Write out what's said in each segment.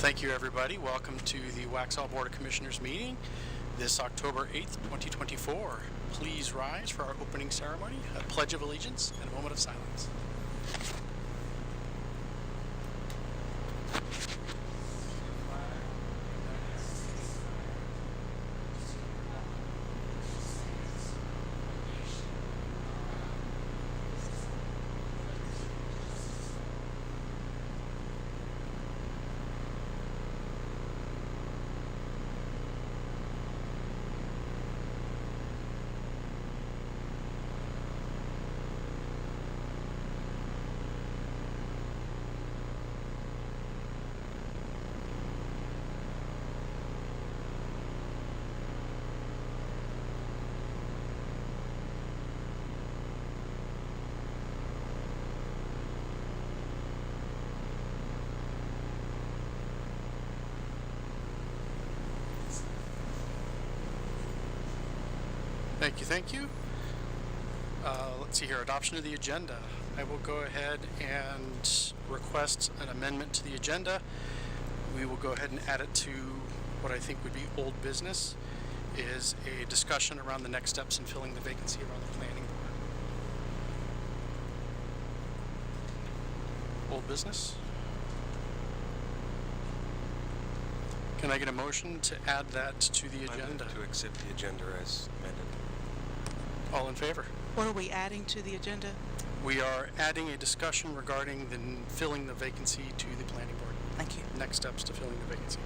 Thank you, everybody. Welcome to the Waxhaw Board of Commissioners meeting this October 8th, 2024. Please rise for our opening ceremony, a pledge of allegiance, and a moment of silence. Thank you. Let's see here, adoption of the agenda. I will go ahead and request an amendment to the agenda. We will go ahead and add it to what I think would be old business, is a discussion around the next steps in filling the vacancy around the planning board. Old business. Can I get a motion to add that to the agenda? To accept the agenda as amended. All in favor? What are we adding to the agenda? We are adding a discussion regarding filling the vacancy to the planning board. Thank you. Next steps to filling the vacancy.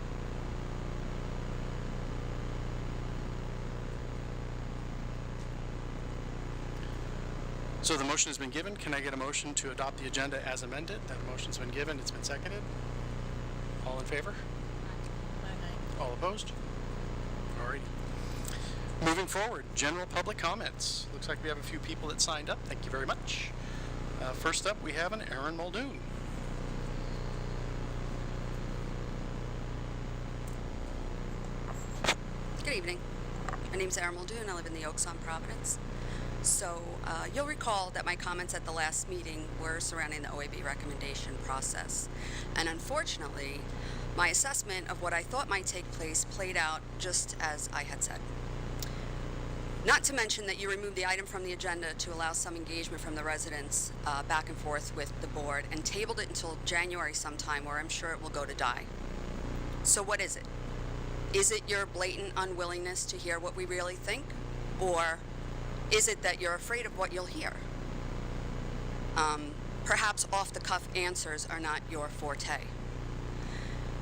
So the motion has been given. Can I get a motion to adopt the agenda as amended? That motion's been given. It's been seconded. All in favor? Aye. All opposed? Alrighty. Moving forward, general public comments. Looks like we have a few people that signed up. Thank you very much. First up, we have an Erin Muldoon. Good evening. My name's Erin Muldoon. I live in the Oaks on Providence. So you'll recall that my comments at the last meeting were surrounding the OAB recommendation process. And unfortunately, my assessment of what I thought might take place played out just as I had said. Not to mention that you removed the item from the agenda to allow some engagement from the residents back and forth with the board and tabled it until January sometime, where I'm sure it will go to die. So what is it? Is it your blatant unwillingness to hear what we really think? Or is it that you're afraid of what you'll hear? Perhaps off-the-cuff answers are not your forte.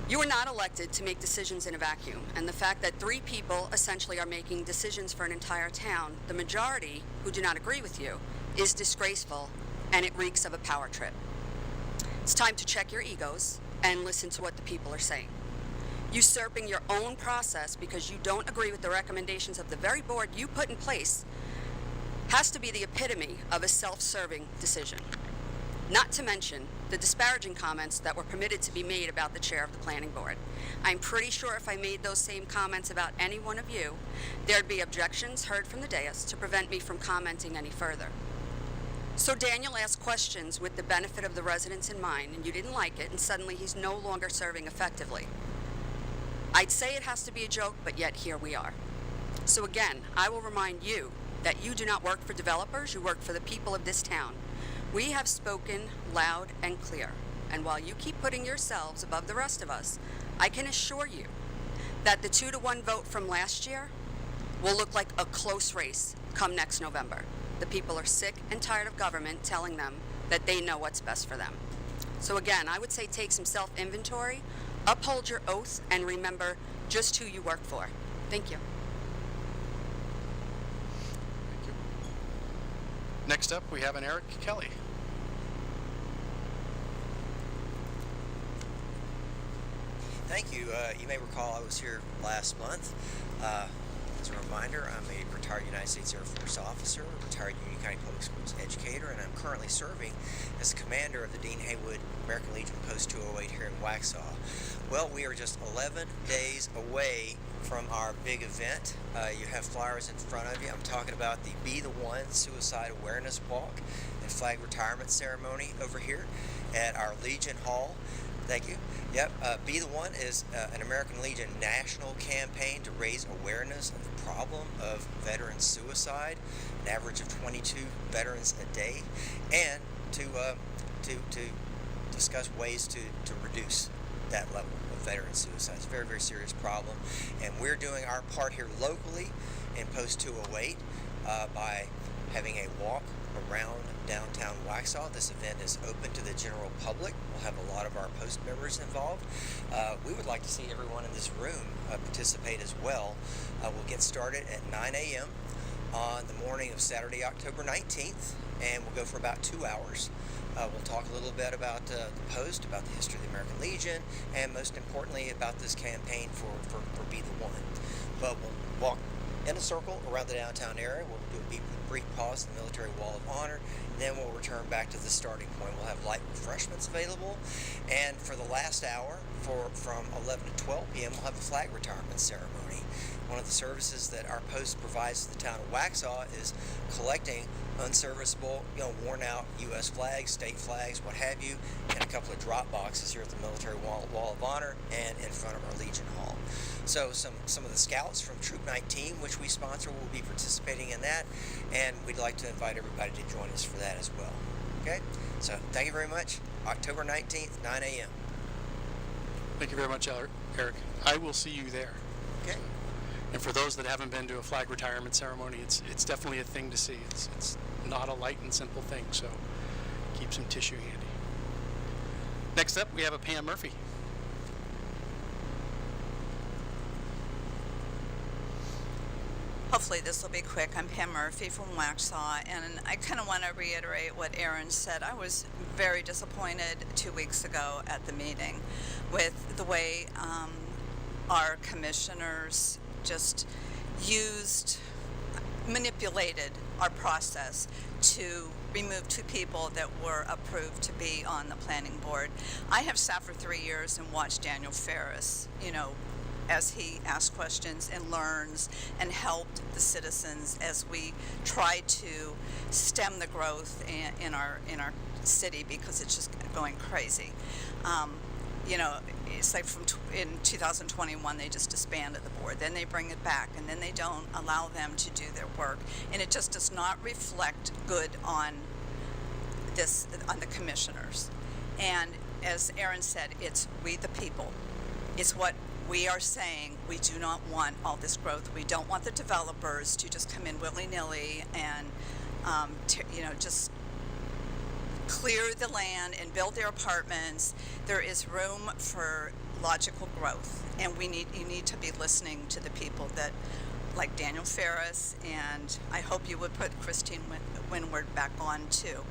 You are not elected to make decisions in a vacuum, and the fact that 3 people essentially are making decisions for an entire town, the majority who do not agree with you, is disgraceful, and it reeks of a power trip. It's time to check your egos and listen to what the people are saying. Usurping your own process because you don't agree with the recommendations of the very board you put in place has to be the epitome of a self-serving decision. Not to mention the disparaging comments that were permitted to be made about the chair of the planning board. I'm pretty sure if I made those same comments about any one of you, there'd be objections heard from the dais to prevent me from commenting any further. So Daniel asked questions with the benefit of the residents in mind, and you didn't like it, and suddenly he's no longer serving effectively. I'd say it has to be a joke, but yet here we are. So again, I will remind you that you do not work for developers, you work for the people of this town. We have spoken loud and clear, and while you keep putting yourselves above the rest of us, I can assure you that the 2-to-1 vote from last year will look like a close race come next November. The people are sick and tired of government telling them that they know what's best for them. So again, I would say take some self-inventory, uphold your oath, and remember just who you work for. Thank you. Thank you. Next up, we have an Eric Kelly. Thank you. You may recall I was here last month. As a reminder, I'm a retired United States Air Force officer, retired Union County Public Schools educator, and I'm currently serving as commander of the Dean Haywood American Legion Post 208 here in Waxhaw. Well, we are just 11 days away from our big event. You have flyers in front of you. I'm talking about the Be the One Suicide Awareness Walk and Flag Retirement Ceremony over here at our Legion Hall. Thank you. Yep. Be the One is an American Legion national campaign to raise awareness of the problem of veteran suicide, an average of 22 veterans a day, and to discuss ways to reduce that level of veteran suicide. It's a very, very serious problem, and we're doing our part here locally in Post 208 by having a walk around downtown Waxhaw. This event is open to the general public. We'll have a lot of our post members involved. We would like to see everyone in this room participate as well. We'll get started at 9 a.m. on the morning of Saturday, October 19th, and we'll go for about 2 hours. We'll talk a little bit about the Post, about the history of the American Legion, and most importantly about this campaign for Be the One. But we'll walk in a circle around the downtown area. We'll do a brief pause in the Military Wall of Honor. Then we'll return back to the starting point. We'll have light refreshments available. And for the last hour, from 11 to 12 p.m., we'll have a flag retirement ceremony. One of the services that our post provides to the town of Waxhaw is collecting unserviceable, worn out U.S. flags, state flags, what have you, in a couple of drop boxes here at the Military Wall of Honor and in front of our Legion Hall. So some of the scouts from Troop 19, which we sponsor, will be participating in that, and we'd like to invite everybody to join us for that as well. Okay? So thank you very much. October 19th, 9 a.m. Thank you very much, Eric. I will see you there. Okay. And for those that haven't been to a flag retirement ceremony, it's definitely a thing to see. It's not a light and simple thing, so keep some tissue handy. Next up, we have a Pam Murphy. Hopefully this will be quick. I'm Pam Murphy from Waxhaw, and I kind of want to reiterate what Erin said. I was very disappointed 2 weeks ago at the meeting with the way our commissioners just manipulated our process to remove 2 people that were approved to be on the planning board. I have sat for 3 years and watched Daniel Ferris, as he asks questions and learns and helped the citizens as we try to stem the growth in our city, because it's just going crazy. It's like in 2021 they just disbanded the board, then they bring it back, and then they don't allow them to do their work, and it just does not reflect good on the commissioners. And as Erin said, it's we the people. It's what we are saying. We do not want all this growth. We don't want the developers to just come in willy-nilly and just clear the land and build their apartments. There is room for logical growth, and you need to be listening to the people that, like Daniel Ferris, and I hope you would put Christine Winward back on too.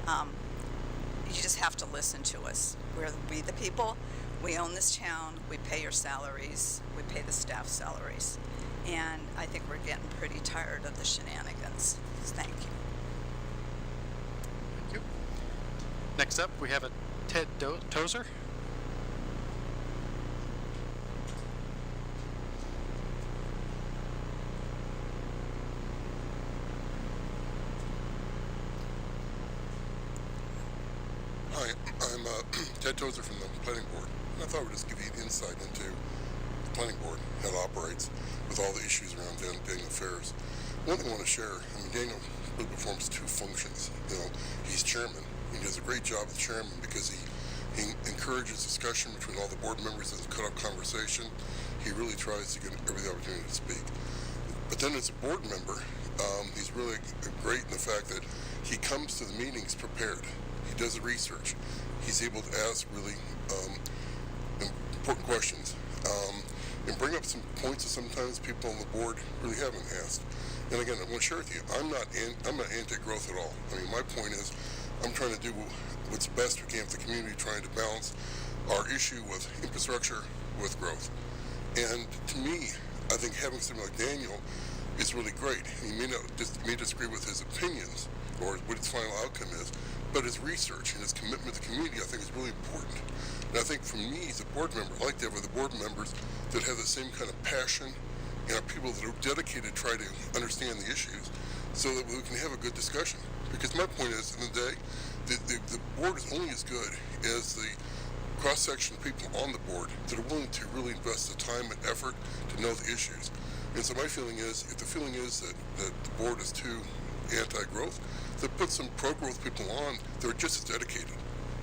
You just have to listen to us. We're we the people. We own this town. We pay your salaries. We pay the staff salaries, and I think we're getting pretty tired of the shenanigans. Thank you. Thank you. Next up, we have a Ted Tozer. Hi, I'm Ted Tozer from the Planning Board, and I thought I would just give you an insight into the Planning Board, how it operates with all the issues around Daniel Ferris. One thing I want to share, Daniel performs 2 functions. He's chairman. He does a great job as chairman because he encourages discussion between all the board members. Doesn't cut off conversation. He really tries to get every opportunity to speak. But then as a board member, he's really great in the fact that he comes to the meetings prepared. He does the research. He's able to ask really important questions and bring up some points that sometimes people on the board really haven't asked. And again, I want to share with you, I'm not anti-growth at all. My point is, I'm trying to do what's best we can for the community, trying to balance our issue with infrastructure with growth. And to me, I think having somebody like Daniel is really great. He may disagree with his opinions or what his final outcome is, but his research and his commitment to the community, I think, is really important. And I think for me, as a board member, I like to have other board members that have the same kind of passion and are people that are dedicated to try to understand the issues so that we can have a good discussion. Because my point is, in the day, the board is only as good as the cross-section of people on the board that are willing to really invest the time and effort to know the issues. And so my feeling is, if the feeling is that the board is too anti-growth, then put some pro-growth people on that are just as dedicated,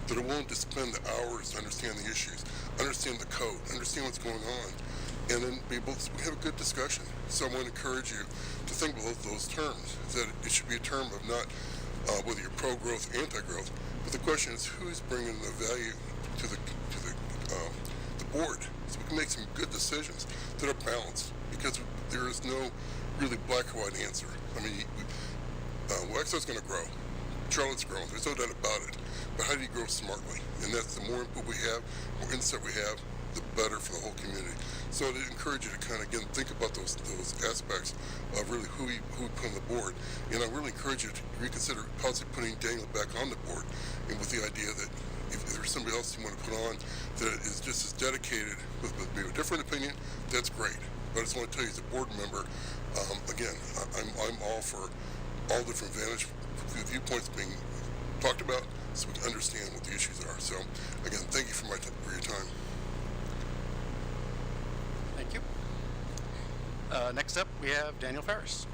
that are willing to spend the hours to understand the issues, understand the code, understand what's going on, and then be able to have a good discussion. So I want to encourage you to think about those terms, that it should be a term of not whether you're pro-growth or anti-growth, but the question is who's bringing the value to the board, so we can make some good decisions that are balanced, because there is no really black or white answer. I mean, Waxhaw's going to grow. Charlotte's growing. There's no doubt about it. But how do you grow smartly? And that's the more input we have, more insight we have, the better for the whole community. So I'd encourage you to kind of, again, think about those aspects of really who we put on the board. And I really encourage you to reconsider possibly putting Daniel back on the board, and with the idea that if there's somebody else you want to put on that is just as dedicated with maybe a different opinion, that's great. But I just want to tell you as a board member, again, I'm all for all different viewpoints being talked about so we can understand what the issues are. So again, thank you for your time. Thank you. Next up, we have Daniel Ferris.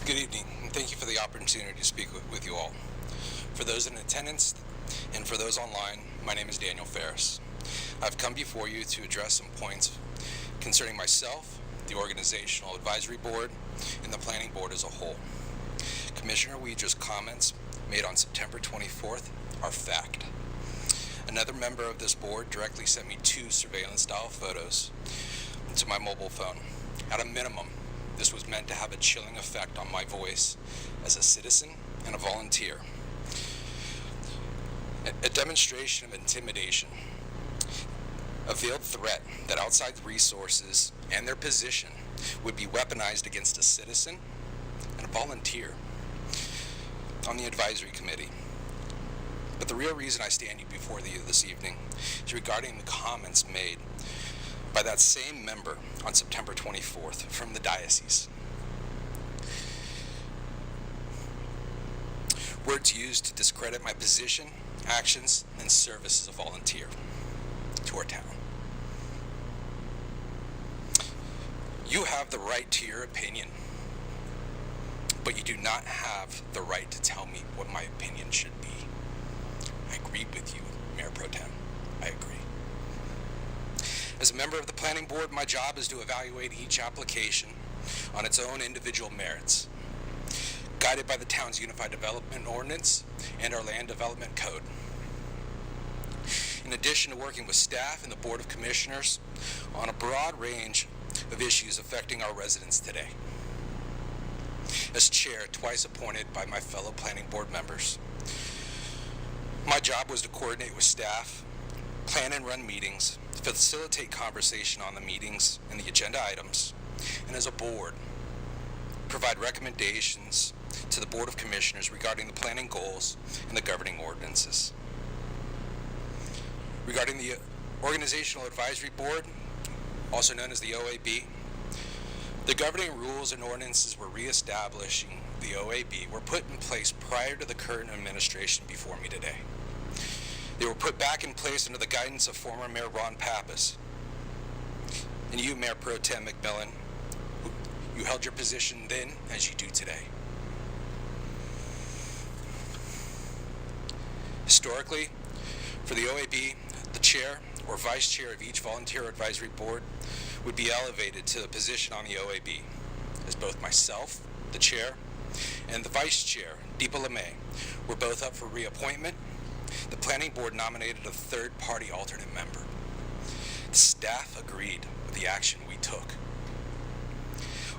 Good evening, and thank you for the opportunity to speak with you all. For those in attendance and for those online, my name is Daniel Ferris. I've come before you to address some points concerning myself, the Organizational Advisory Board, and the Planning Board as a whole. Commissioner Weedra's comments made on September 24th are fact. Another member of this board directly sent me 2 surveillance-style photos to my mobile phone. At a minimum, this was meant to have a chilling effect on my voice as a citizen and a volunteer. A demonstration of intimidation, a veiled threat that outside resources and their position would be weaponized against a citizen and a volunteer on the advisory committee. But the real reason I stand before you this evening is regarding the comments made by that same member on September 24th from the diocese. Words used to discredit my position, actions, and service as a volunteer to our town. You have the right to your opinion, but you do not have the right to tell me what my opinion should be. I agree with you, Mayor Pro Tem. I agree. As a member of the Planning Board, my job is to evaluate each application on its own individual merits, guided by the town's Unified Development Ordinance and our Land Development Code. In addition to working with staff and the Board of Commissioners on a broad range of issues affecting our residents today. As chair, twice appointed by my fellow Planning Board members, my job was to coordinate with staff, plan and run meetings, facilitate conversation on the meetings and the agenda items, and as a board, provide recommendations to the Board of Commissioners regarding the planning goals and the governing ordinances. Regarding the Organizational Advisory Board, also known as the OAB, the governing rules and ordinances were reestablishing the OAB were put in place prior to the current administration before me today. They were put back in place under the guidance of former Mayor Ron Pappas. And you, Mayor Pro Tem McMillan, you held your position then as you do today. Historically, for the OAB, the chair or vice chair of each volunteer advisory board would be elevated to the position on the OAB, as both myself, the chair, and the vice chair, Deepa LeMay, were both up for reappointment. The planning board nominated a third-party alternate member. The staff agreed with the action we took.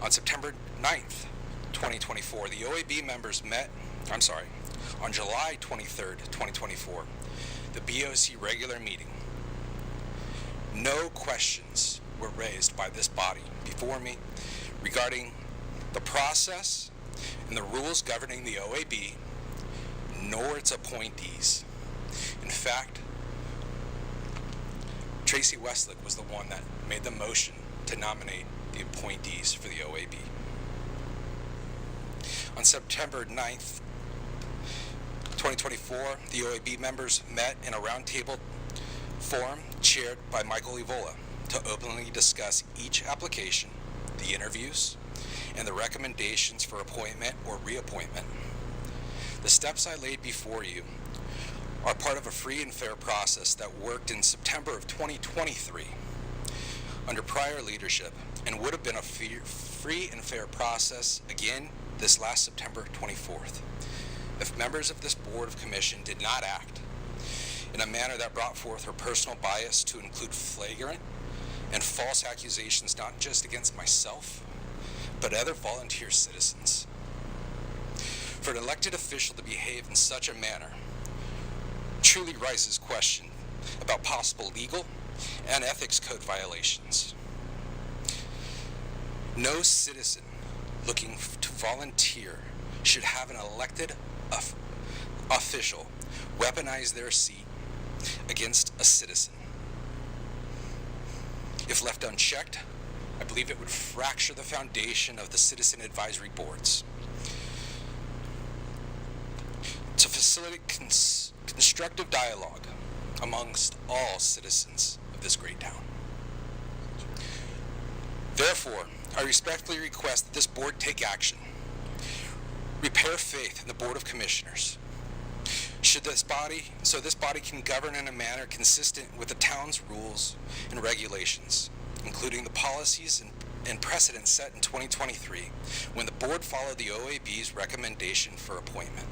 On September 9th, 2024, the OAB members met, on July 23rd, 2024, the BOC regular meeting. No questions were raised by this body before me regarding the process and the rules governing the OAB, nor its appointees. In fact, Tracy Westlick was the one that made the motion to nominate the appointees for the OAB. On September 9th, 2024, the OAB members met in a roundtable forum chaired by Michael Evola to openly discuss each application, the interviews, and the recommendations for appointment or reappointment. The steps I laid before you are part of a free and fair process that worked in September of 2023 under prior leadership and would have been a free and fair process again this last September 24th if members of this Board of Commission did not act in a manner that brought forth her personal bias to include flagrant and false accusations not just against myself, but other volunteer citizens. For an elected official to behave in such a manner truly raises question about possible legal and ethics code violations. No citizen looking to volunteer should have an elected official weaponize their seat against a citizen. If left unchecked, I believe it would fracture the foundation of the citizen advisory boards. To facilitate constructive dialogue amongst all citizens of this great town. Therefore, I respectfully request that this board take action. Repair faith in the Board of Commissioners. So this body can govern in a manner consistent with the town's rules and regulations, including the policies and precedents set in 2023 when the board followed the OAB's recommendation for appointment.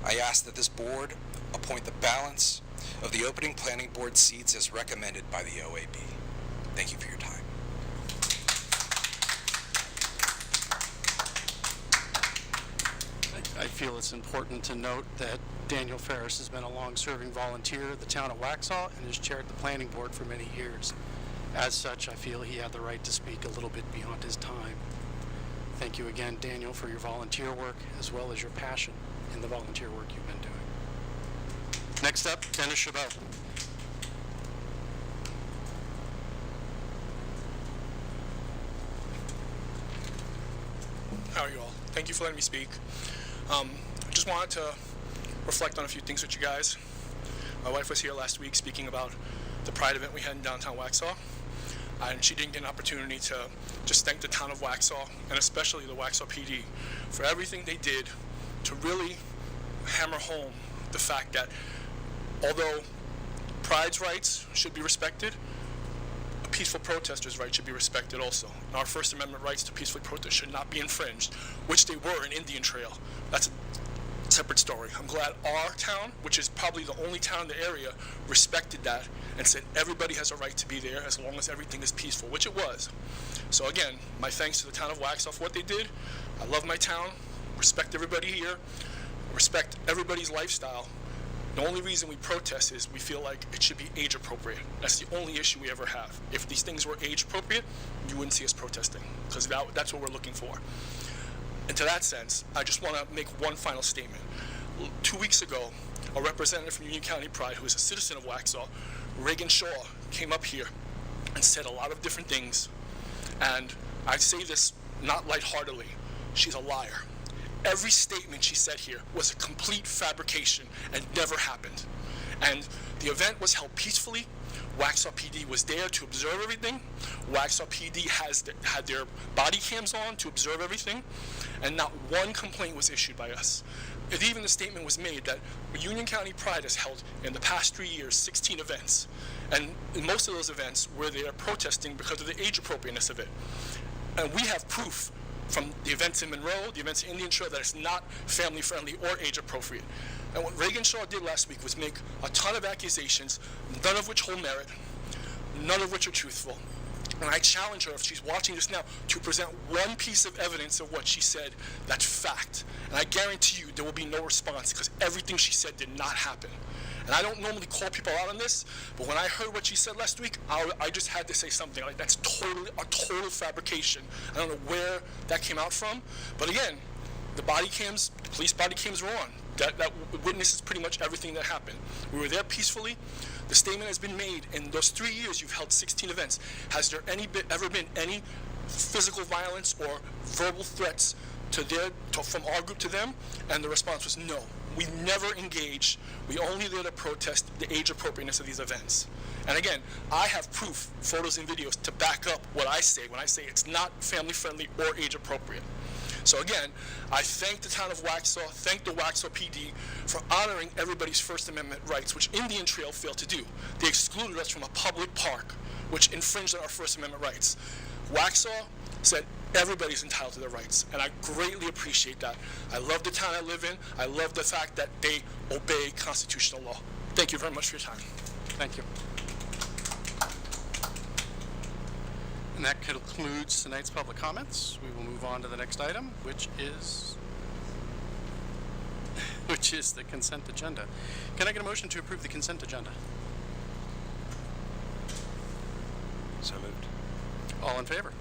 I ask that this board appoint the balance of the opening planning board seats as recommended by the OAB. Thank you for your time. I feel it's important to note that Daniel Ferris has been a long-serving volunteer at the town of Waxhaw and has chaired the planning board for many years. As such, I feel he had the right to speak a little bit beyond his time. Thank you again, Daniel, for your volunteer work as well as your passion in the volunteer work you've been doing. Next up, Dennis Chabot. How are you all? Thank you for letting me speak. I just wanted to reflect on a few things with you guys. My wife was here last week speaking about the Pride event we had in downtown Waxhaw, and she didn't get an opportunity to just thank the town of Waxhaw, and especially the Waxhaw PD, for everything they did to really hammer home the fact that although Pride's rights should be respected, a peaceful protester's rights should be respected also. And our First Amendment rights to peacefully protest should not be infringed, which they were in Indian Trail. That's a separate story. I'm glad our town, which is probably the only town in the area, respected that and said everybody has a right to be there as long as everything is peaceful, which it was. So again, my thanks to the town of Waxhaw for what they did. I love my town, respect everybody here, respect everybody's lifestyle. The only reason we protest is we feel like it should be age appropriate. That's the only issue we ever have. If these things were age appropriate, you wouldn't see us protesting, because that's what we're looking for. And to that sense, I just want to make one final statement. 2 weeks ago, a representative from Union County Pride, who is a citizen of Waxhaw, Reagan Shaw, came up here and said a lot of different things. And I say this not lightheartedly. She's a liar. Every statement she said here was a complete fabrication and never happened. And the event was held peacefully. Waxhaw PD was there to observe everything. Waxhaw PD had their body cams on to observe everything. And not one complaint was issued by us. And even the statement was made that Union County Pride has held in the past 3 years 16 events. And in most of those events were there protesting because of the age appropriateness of it. And we have proof from the events in Monroe, the events in Indian Trail, that it's not family friendly or age appropriate. And what Reagan Shaw did last week was make a ton of accusations, none of which hold merit, none of which are truthful. And I challenge her, if she's watching this now, to present one piece of evidence of what she said that's fact. And I guarantee you there will be no response, because everything she said did not happen. And I don't normally call people out on this, but when I heard what she said last week, I just had to say something. Like, that's a total fabrication. I don't know where that came out from. But again, the body cams, the police body cams were on. that witnesses pretty much everything that happened. We were there peacefully. The statement has been made. In those 3 years, you've held 16 events. Has there ever been any physical violence or verbal threats from our group to them? And the response was no. We never engaged. We only there to protest the age appropriateness of these events. And again, I have proof, photos and videos, to back up what I say when I say it's not family friendly or age appropriate. So again, I thank the town of Waxhaw, thank the Waxhaw PD for honoring everybody's First Amendment rights, which Indian Trail failed to do. They excluded us from a public park, which infringed on our First Amendment rights. Waxhaw said everybody's entitled to their rights, and I greatly appreciate that. I love the town I live in. I love the fact that they obey constitutional law. Thank you very much for your time. Thank you. And that concludes tonight's public comments. We will move on to the next item, which is the consent agenda. Can I get a motion to approve the consent agenda? So moved. All in favor?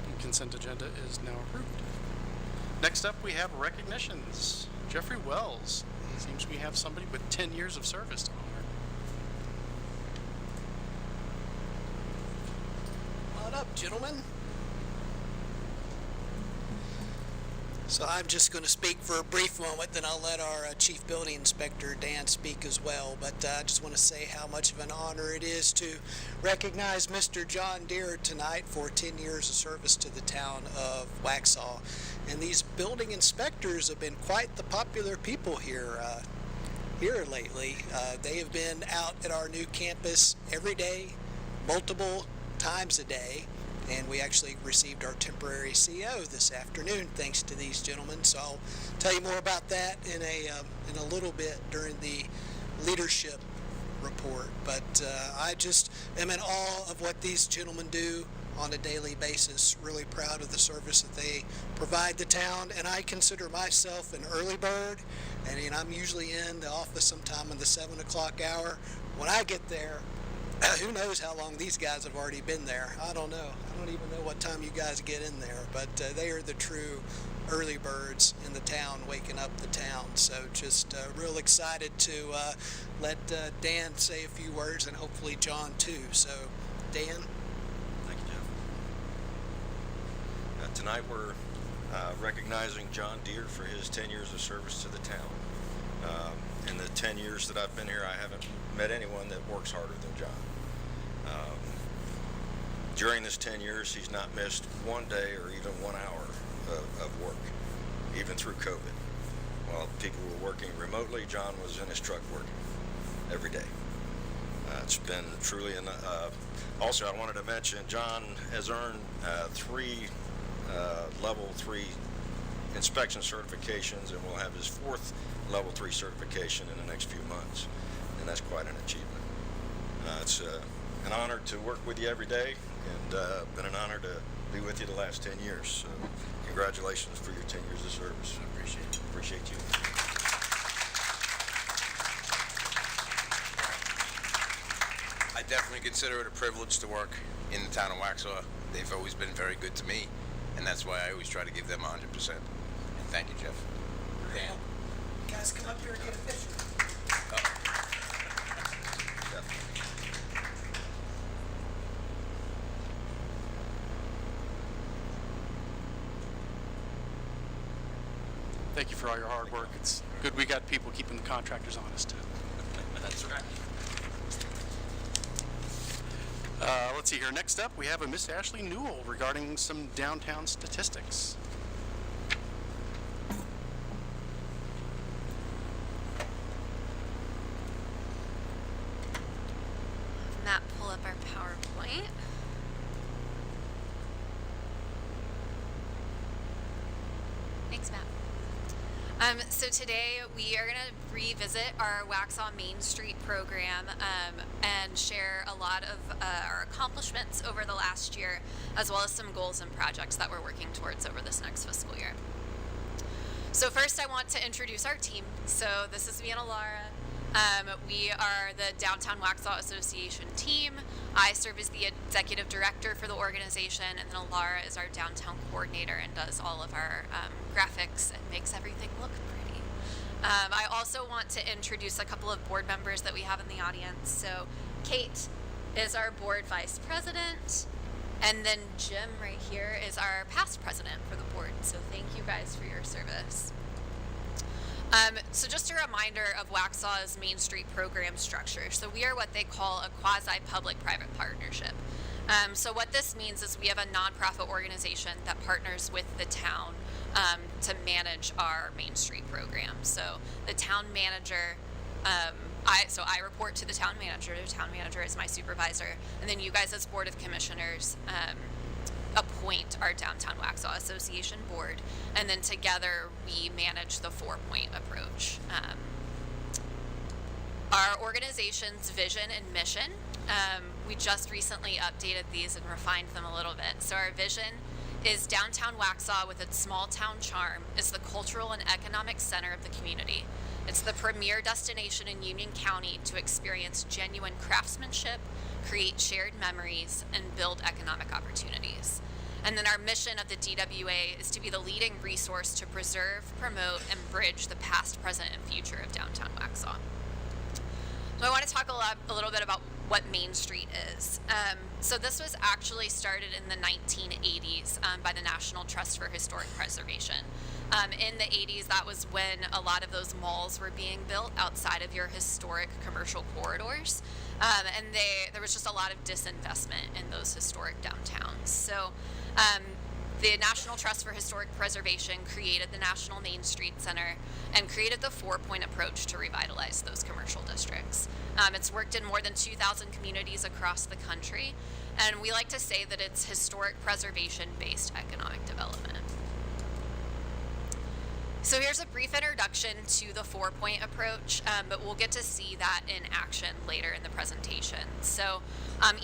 The consent agenda is now approved. Next up, we have recognitions. Jeffrey Wells. Seems we have somebody with 10 years of service to honor. Come on up, gentlemen. So I'm just going to speak for a brief moment, then I'll let our Chief Building Inspector, Dan, speak as well. But I just want to say how much of an honor it is to recognize Mr. John Deere tonight for 10 years of service to the town of Waxhaw. And these building inspectors have been quite the popular people here lately. They have been out at our new campus every day, multiple times a day. And we actually received our temporary CO this afternoon, thanks to these gentlemen. So I'll tell you more about that in a little bit during the leadership report. But I just am in awe of what these gentlemen do on a daily basis. Really proud of the service that they provide the town. And I consider myself an early bird. And I'm usually in the office sometime in the 7 o'clock hour. When I get there, who knows how long these guys have already been there. I don't know. I don't even know what time you guys get in there, but they are the true early birds in the town, waking up the town. So just real excited to let Dan say a few words, and hopefully John too. So Dan. Thank you, Jeff. Tonight we're recognizing John Deere for his 10 years of service to the town. In the 10 years that I've been here, I haven't met anyone that works harder than John. During this 10 years, he's not missed one day or even 1 hour of work, even through COVID. While people were working remotely, John was in his truck working every day. It's been truly also, I wanted to mention, John has earned 3 level 3 inspection certifications, and will have his 4th level 3 certification in the next few months, and that's quite an achievement. It's an honor to work with you every day, and been an honor to be with you the last 10 years. So congratulations for your 10 years of service. I appreciate you. I definitely consider it a privilege to work in the town of Waxhaw. They've always been very good to me, and that's why I always try to give them 100%. And thank you, Jeff. Dan. Guys, come up here and get a picture. Thank you for all your hard work. It's good we got people keeping the contractors honest. That's right. Let's see here. Next up, we have a Miss Ashley Newell regarding some downtown statistics. Matt, pull up our PowerPoint. Thanks, Matt. So today we are going to revisit our Waxhaw Main Street program and share a lot of our accomplishments over the last year, as well as some goals and projects that we're working towards over this next fiscal year. So first I want to introduce our team. So this is me and Alara. We are the Downtown Waxhaw Association team. I serve as the executive director for the organization, and then Alara is our downtown coordinator and does all of our graphics and makes everything look pretty. I also want to introduce a couple of board members that we have in the audience. So Kate is our board vice president, and then Jim right here is our past president for the board. So thank you guys for your service. So just a reminder of Waxhaw's Main Street program structure. So we are what they call a quasi-public-private partnership. So what this means is we have a nonprofit organization that partners with the town to manage our Main Street program. So the town manager, I report to the town manager. The town manager is my supervisor, and then you guys as Board of Commissioners appoint our Downtown Waxhaw Association board, and then together we manage the 4-point approach. Our organization's vision and mission, we just recently updated these and refined them a little bit. So our vision is Downtown Waxhaw, with its small town charm, is the cultural and economic center of the community. It's the premier destination in Union County to experience genuine craftsmanship, create shared memories, and build economic opportunities. And then our mission of the DWA is to be the leading resource to preserve, promote, and bridge the past, present, and future of downtown Waxhaw. So I want to talk a little bit about what Main Street is. So this was actually started in the 1980s by the National Trust for Historic Preservation. In the 80s, that was when a lot of those malls were being built outside of your historic commercial corridors. And there was just a lot of disinvestment in those historic downtowns. So the National Trust for Historic Preservation created the National Main Street Center and created the 4-point approach to revitalize those commercial districts. It's worked in more than 2,000 communities across the country, and we like to say that it's historic preservation-based economic development. So here's a brief introduction to the 4-point approach, but we'll get to see that in action later in the presentation. So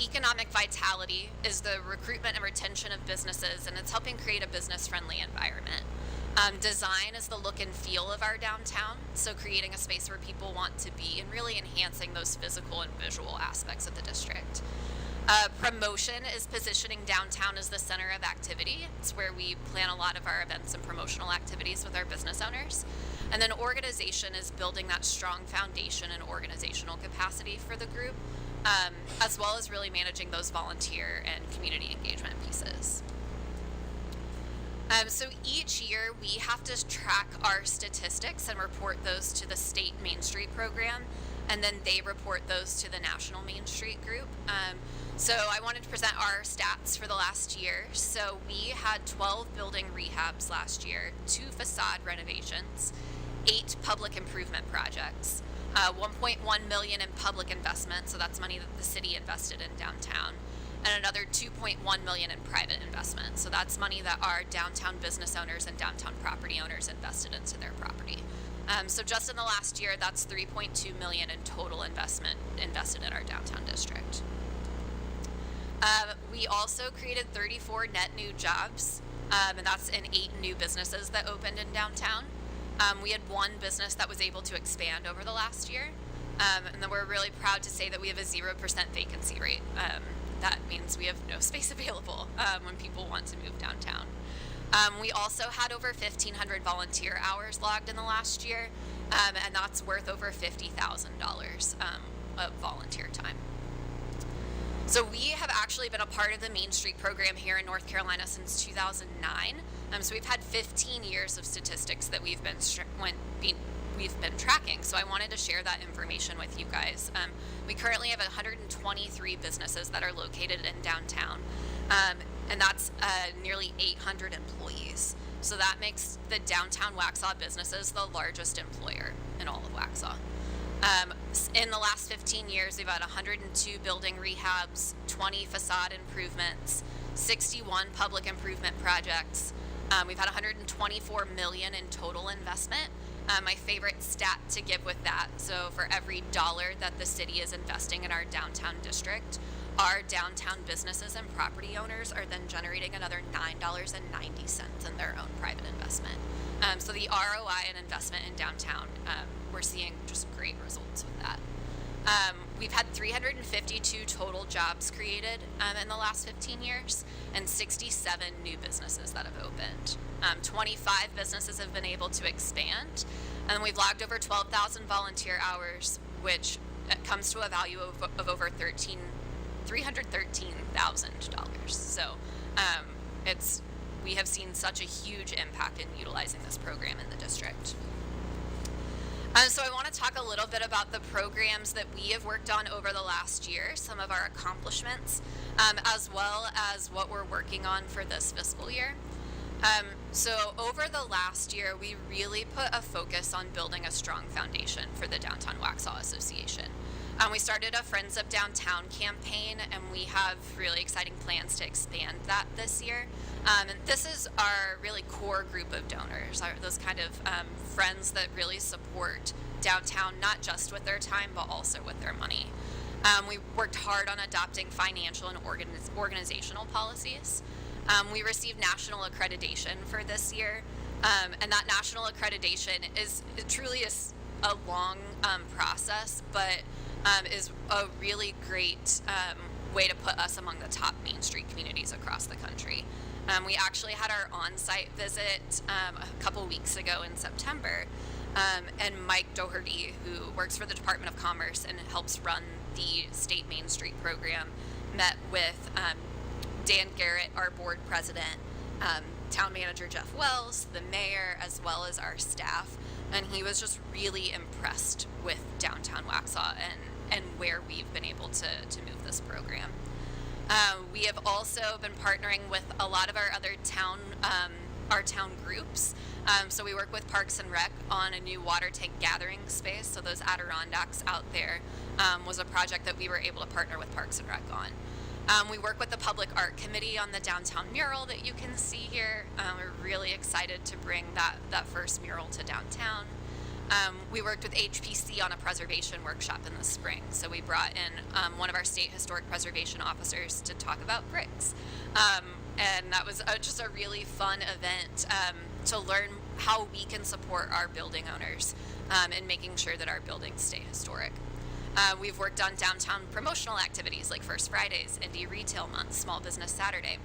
economic vitality is the recruitment and retention of businesses, and it's helping create a business-friendly environment. Design is the look and feel of our downtown, so creating a space where people want to be and really enhancing those physical and visual aspects of the district. Promotion is positioning downtown as the center of activity. It's where we plan a lot of our events and promotional activities with our business owners. And then organization is building that strong foundation and organizational capacity for the group, as well as really managing those volunteer and community engagement pieces. So each year we have to track our statistics and report those to the state Main Street program, and then they report those to the National Main Street group. So I wanted to present our stats for the last year. So we had 12 building rehabs last year, 2 facade renovations, 8 public improvement projects, 1.1 million in public investment, so that's money that the city invested in downtown, and another 2.1 million in private investment. So that's money that our downtown business owners and downtown property owners invested into their property. So just in the last year, that's 3.2 million in total investment invested in our downtown district. We also created 34 net new jobs, and that's in 8 new businesses that opened in downtown. We had 1 business that was able to expand over the last year, and then we're really proud to say that we have a 0% vacancy rate. That means we have no space available when people want to move downtown. We also had over 1,500 volunteer hours logged in the last year, and that's worth over $50,000 of volunteer time. So we have actually been a part of the Main Street program here in North Carolina since 2009. So we've had 15 years of statistics that we've been tracking. So I wanted to share that information with you guys. We currently have 123 businesses that are located in downtown, and that's nearly 800 employees. So that makes the downtown Waxhaw businesses the largest employer in all of Waxhaw. In the last 15 years, we've had 102 building rehabs, 20 facade improvements, 61 public improvement projects. We've had 124 million in total investment. My favorite stat to give with that, so for every dollar that the city is investing in our downtown district, our downtown businesses and property owners are then generating another $9.90 in their own private investment. So the ROI and investment in downtown, we're seeing just great results with that. We've had 352 total jobs created in the last 15 years and 67 new businesses that have opened. 25 businesses have been able to expand, And we've logged over 12,000 volunteer hours, which comes to a value of over $313,000. So we have seen such a huge impact in utilizing this program in the district. So I want to talk a little bit about the programs that we have worked on over the last year, some of our accomplishments, as well as what we're working on for this fiscal year. So over the last year, we really put a focus on building a strong foundation for the Downtown Waxhaw Association. We started a Friends of Downtown campaign, and we have really exciting plans to expand that this year. And this is our really core group of donors, those kind of friends that really support downtown, not just with their time, but also with their money. We worked hard on adopting financial and organizational policies. We received national accreditation for this year, and that national accreditation it truly is a long process, but is a really great way to put us among the top Main Street communities across the country. We actually had our on-site visit a couple weeks ago in September, and Mike Doherty, who works for the Department of Commerce and helps run the state Main Street program, met with Dan Garrett, our board president, town manager Jeff Wells, the mayor, as well as our staff, and he was just really impressed with downtown Waxhaw and where we've been able to move this program. We have also been partnering with a lot of our other town groups. So we work with Parks and Rec on a new water tank gathering space. So those Adirondacks out there was a project that we were able to partner with Parks and Rec on. We work with the Public Art Committee on the downtown mural that you can see here. We're really excited to bring that first mural to downtown. We worked with HPC on a preservation workshop in the spring. So we brought in one of our state historic preservation officers to talk about bricks. And that was just a really fun event to learn how we can support our building owners in making sure that our buildings stay historic. We've worked on downtown promotional activities like First Fridays, Indie Retail Month, Small Business Saturday.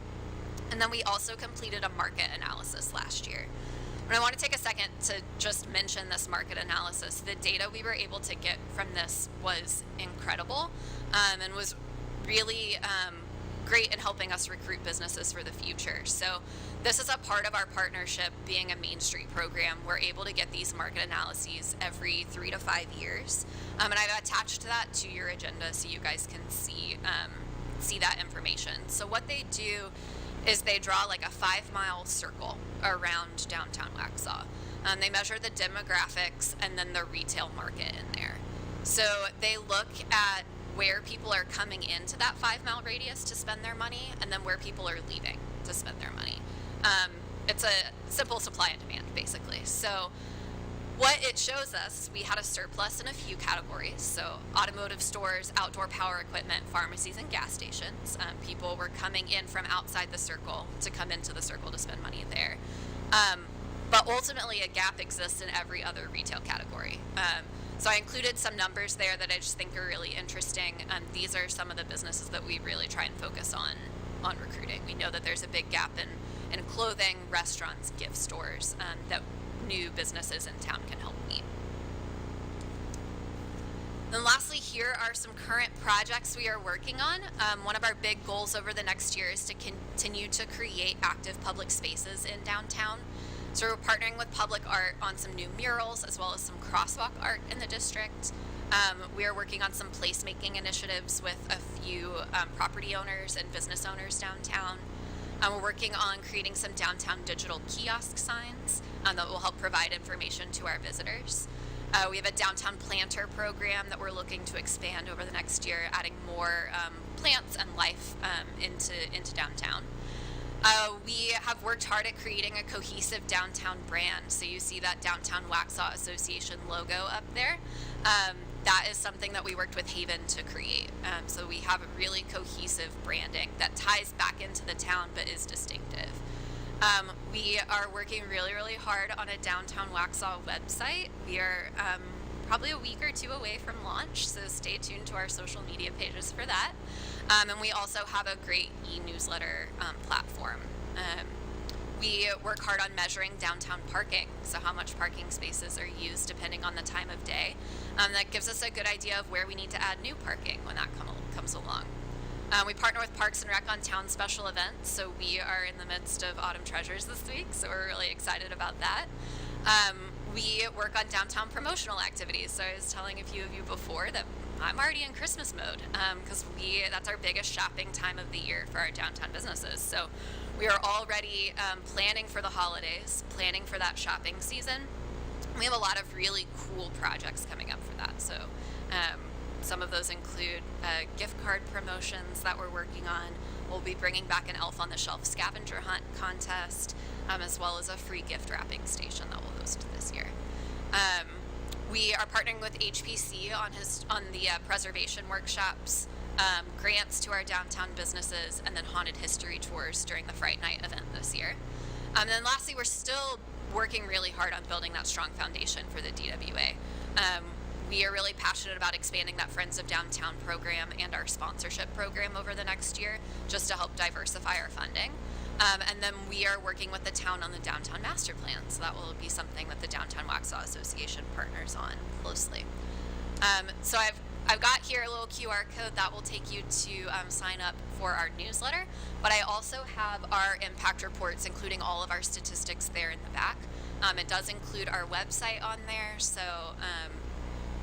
And then we also completed a market analysis last year. And I want to take a second to just mention this market analysis. The data we were able to get from this was incredible and was really great in helping us recruit businesses for the future. So this is a part of our partnership being a Main Street program. We're able to get these market analyses every 3 to 5 years. And I've attached that to your agenda so you guys can see that information. So what they do is they draw like a 5-mile circle around downtown Waxhaw. They measure the demographics and then the retail market in there. So they look at where people are coming into that 5-mile radius to spend their money and then where people are leaving to spend their money. It's a simple supply and demand, basically. So what it shows us, we had a surplus in a few categories. So automotive stores, outdoor power equipment, pharmacies, and gas stations. People were coming in from outside the circle to come into the circle to spend money there. But ultimately, a gap exists in every other retail category. So I included some numbers there that I just think are really interesting. These are some of the businesses that we really try and focus on recruiting. We know that there's a big gap in clothing, restaurants, gift stores that new businesses in town can help meet. And lastly, here are some current projects we are working on. One of our big goals over the next year is to continue to create active public spaces in downtown. So we're partnering with Public Art on some new murals as well as some crosswalk art in the district. We are working on some placemaking initiatives with a few property owners and business owners downtown. We're working on creating some downtown digital kiosk signs that will help provide information to our visitors. We have a downtown planter program that we're looking to expand over the next year, adding more plants and life into downtown. We have worked hard at creating a cohesive downtown brand. So you see that Downtown Waxhaw Association logo up there. That is something that we worked with Haven to create. So we have a really cohesive branding that ties back into the town but is distinctive. We are working really, really hard on a Downtown Waxhaw website. We are probably a week or two away from launch, so stay tuned to our social media pages for that. And we also have a great e-newsletter platform. we work hard on measuring downtown parking, so how much parking spaces are used depending on the time of day. That gives us a good idea of where we need to add new parking when that comes along. We partner with Parks and Rec on town special events, so we are in the midst of Autumn Treasures this week, so we're really excited about that. We work on downtown promotional activities, so I was telling a few of you before that I'm already in Christmas mode, because that's our biggest shopping time of the year for our downtown businesses. So we are already planning for the holidays, planning for that shopping season. We have a lot of really cool projects coming up for that. So some of those include gift card promotions that we're working on. We'll be bringing back an Elf on the Shelf scavenger hunt contest, as well as a free gift wrapping station that we'll host this year. We are partnering with HPC on the preservation workshops, grants to our downtown businesses, and then haunted history tours during the Fright Night event this year. And then lastly, we're still working really hard on building that strong foundation for the DWA. We are really passionate about expanding that Friends of Downtown program and our sponsorship program over the next year, just to help diversify our funding. And then we are working with the town on the downtown master plan, so that will be something that the Downtown Waxhaw Association partners on closely. So I've got here a little QR code that will take you to sign up for our newsletter, but I also have our impact reports, including all of our statistics there in the back. It does include our website on there, so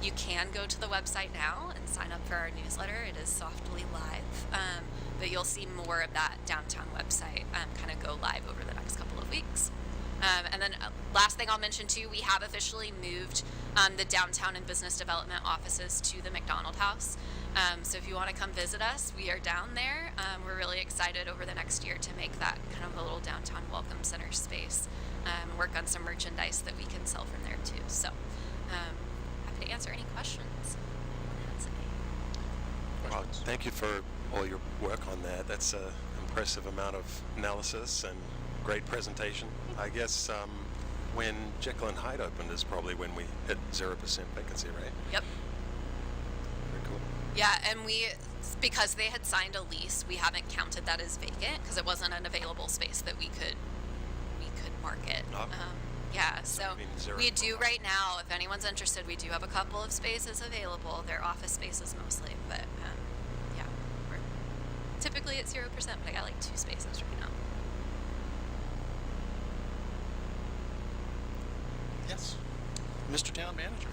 you can go to the website now and sign up for our newsletter. It is softly live, but you'll see more of that downtown website kind of go live over the next couple of weeks. And then last thing I'll mention too, we have officially moved the downtown and business development offices to the McDonald House. So if you want to come visit us, we are down there. We're really excited over the next year to make that kind of a little downtown welcome center space. Work on some merchandise that we can sell from there too. So happy to answer any questions. Well, thank you for all your work on that. That's an impressive amount of analysis and great presentation. I guess when Jekyll and Hyde opened is probably when we hit 0% vacancy, right? Yep. Very cool. Yeah, and because they had signed a lease, we haven't counted that as vacant because it wasn't an available space that we could market. Yeah, so we do right now, if anyone's interested, we do have a couple of spaces available. They're office spaces mostly, but yeah, we're typically at 0%, but I got like 2 spaces right now. Yes. Mr. Town Manager.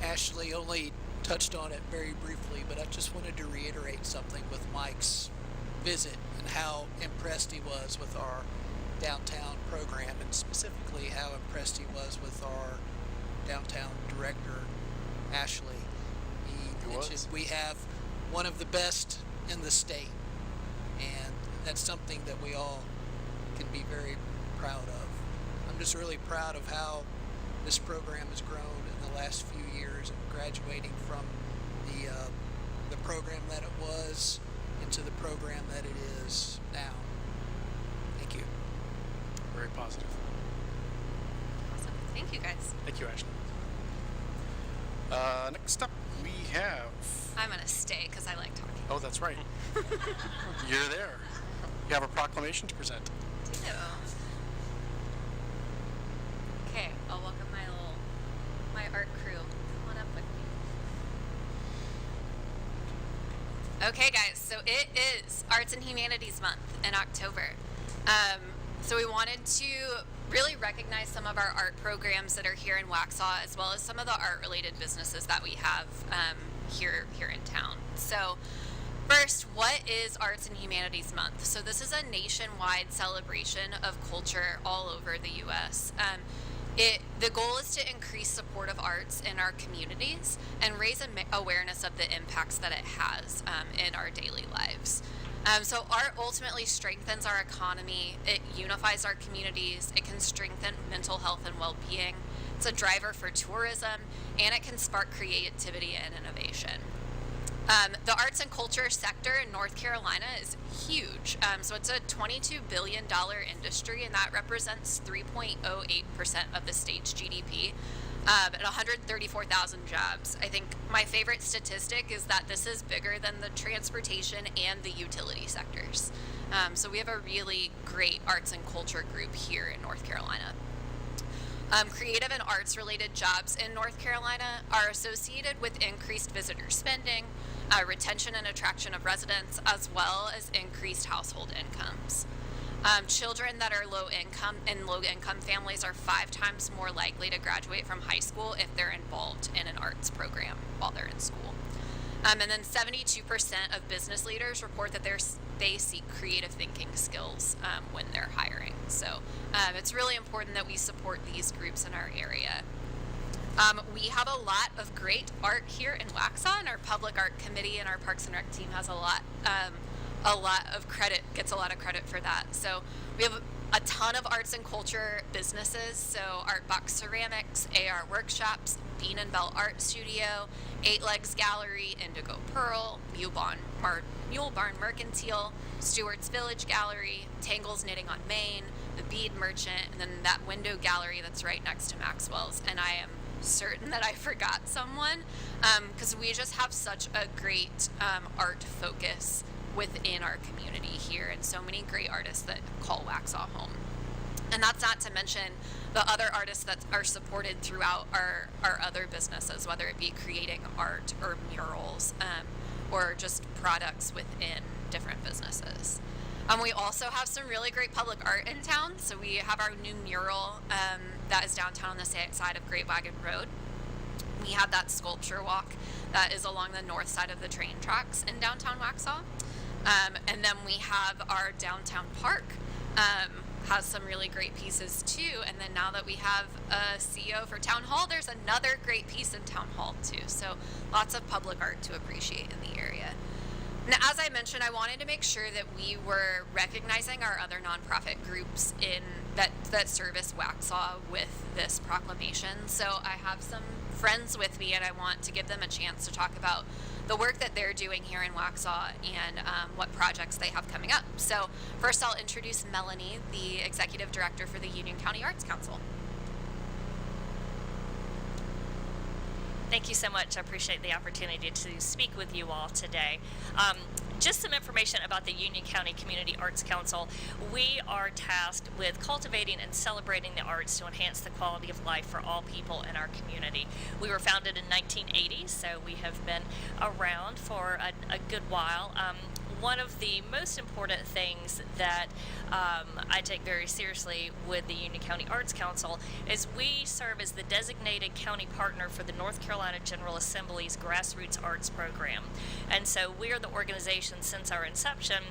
Ashley only touched on it very briefly, but I just wanted to reiterate something with Mike's visit and how impressed he was with our downtown program, and specifically how impressed he was with our downtown director, Ashley. He mentioned we have one of the best in the state, and that's something that we all can be very proud of. I'm just really proud of how this program has grown in the last few years, and graduating from the program that it was into the program that it is now. Thank you. Very positive. Awesome. Thank you, guys. Thank you, Ashley. Next up, we have... I'm going to stay because I like talking. Oh, that's right. You're there. You have a proclamation to present. I do. Okay, I'll welcome my art crew. Come on up with me. Okay, guys, so it is Arts and Humanities Month in October. So we wanted to really recognize some of our art programs that are here in Waxhaw, as well as some of the art-related businesses that we have here in town. So first, what is Arts and Humanities Month? So this is a nationwide celebration of culture all over the U.S. The goal is to increase support of arts in our communities and raise awareness of the impacts that it has in our daily lives. So art ultimately strengthens our economy, it unifies our communities, it can strengthen mental health and well-being, it's a driver for tourism, and it can spark creativity and innovation. The arts and culture sector in North Carolina is huge. So it's a $22 billion industry, and that represents 3.08% of the state's GDP. And 134,000 jobs. I think my favorite statistic is that this is bigger than the transportation and the utility sectors. So we have a really great arts and culture group here in North Carolina. Creative and arts related jobs in North Carolina are associated with increased visitor spending, retention and attraction of residents, as well as increased household incomes. Children that are low income families are 5 times more likely to graduate from high school if they're involved in an arts program while they're in school. And then 72% of business leaders report that they seek creative thinking skills when they're hiring. So it's really important that we support these groups in our area. We have a lot of great art here in Waxhaw, and our public art committee and our Parks and Rec team has a lot of credit, gets a lot of credit for that. So we have a ton of arts and culture businesses, so Art Box Ceramics, AR Workshops, Bean and Bell Art Studio, 8 Legs Gallery, Indigo Pearl, Mule Barn Mercantile, Stewart's Village Gallery, Tangle's Knitting on Main, the Bead Merchant, and then that window gallery that's right next to Maxwell's. And I am certain that I forgot someone, because we just have such a great art focus within our community here, and so many great artists that call Waxhaw home. And that's not to mention the other artists that are supported throughout our other businesses, whether it be creating art or murals, or just products within different businesses. We also have some really great public art in town. So we have our new mural that is downtown on the side of Great Wagon Road. We have that sculpture walk that is along the north side of the train tracks in downtown Waxhaw. And then we have our downtown park, has some really great pieces too. And then now that we have a CEO for Town Hall, there's another great piece in Town Hall too. So lots of public art to appreciate in the area. Now, as I mentioned, I wanted to make sure that we were recognizing our other nonprofit groups that service Waxhaw with this proclamation. So I have some friends with me, and I want to give them a chance to talk about the work that they're doing here in Waxhaw and what projects they have coming up. So first, I'll introduce Melanie, the Executive Director for the Union County Arts Council. Thank you so much. I appreciate the opportunity to speak with you all today. Just some information about the Union County Community Arts Council. We are tasked with cultivating and celebrating the arts to enhance the quality of life for all people in our community. We were founded in 1980, so we have been around for a good while. One of the most important things that I take very seriously with the Union County Arts Council is we serve as the designated county partner for the North Carolina General Assembly's Grassroots Arts Program. And so we are the organization since our inception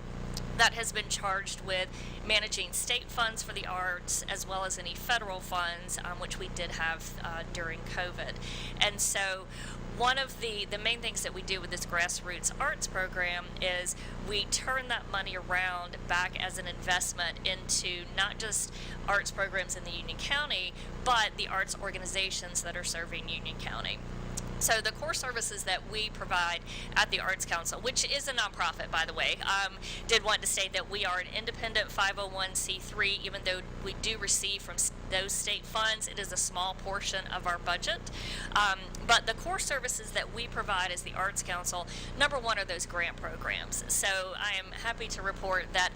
that has been charged with managing state funds for the arts as well as any federal funds, which we did have during COVID. And so one of the main things that we do with this Grassroots Arts Program is we turn that money around back as an investment into not just arts programs in the Union County, but the arts organizations that are serving Union County. So the core services that we provide at the Arts Council, which is a nonprofit, by the way, did want to state that we are an independent 501c3, even though we do receive from those state funds. It is a small portion of our budget. But the core services that we provide as the Arts Council, number one are those grant programs. So I am happy to report that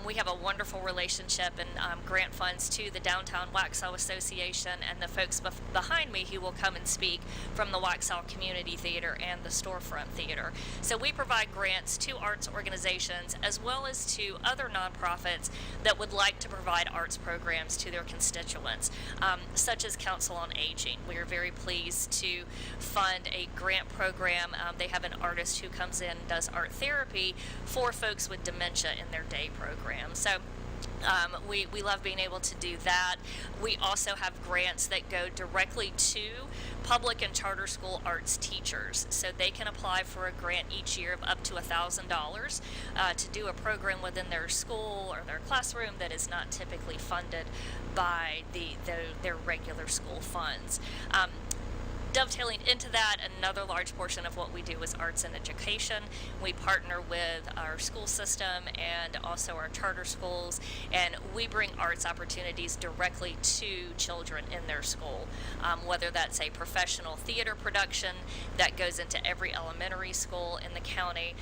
we have a wonderful relationship and grant funds to the Downtown Waxhaw Association and the folks behind me who will come and speak from the Waxhaw Community Theater and the Storefront Theater. So we provide grants to arts organizations as well as to other nonprofits that would like to provide arts programs to their constituents, such as Council on Aging. We are very pleased to fund a grant program. They have an artist who comes in and does art therapy for folks with dementia in their day program. So we love being able to do that. We also have grants that go directly to public and charter school arts teachers. So they can apply for a grant each year of up to $1,000 to do a program within their school or their classroom that is not typically funded by their regular school funds. Dovetailing into that, another large portion of what we do is arts and education. We partner with our school system and also our charter schools, and we bring arts opportunities directly to children in their school, whether that's a professional theater production that goes into every elementary school in the county.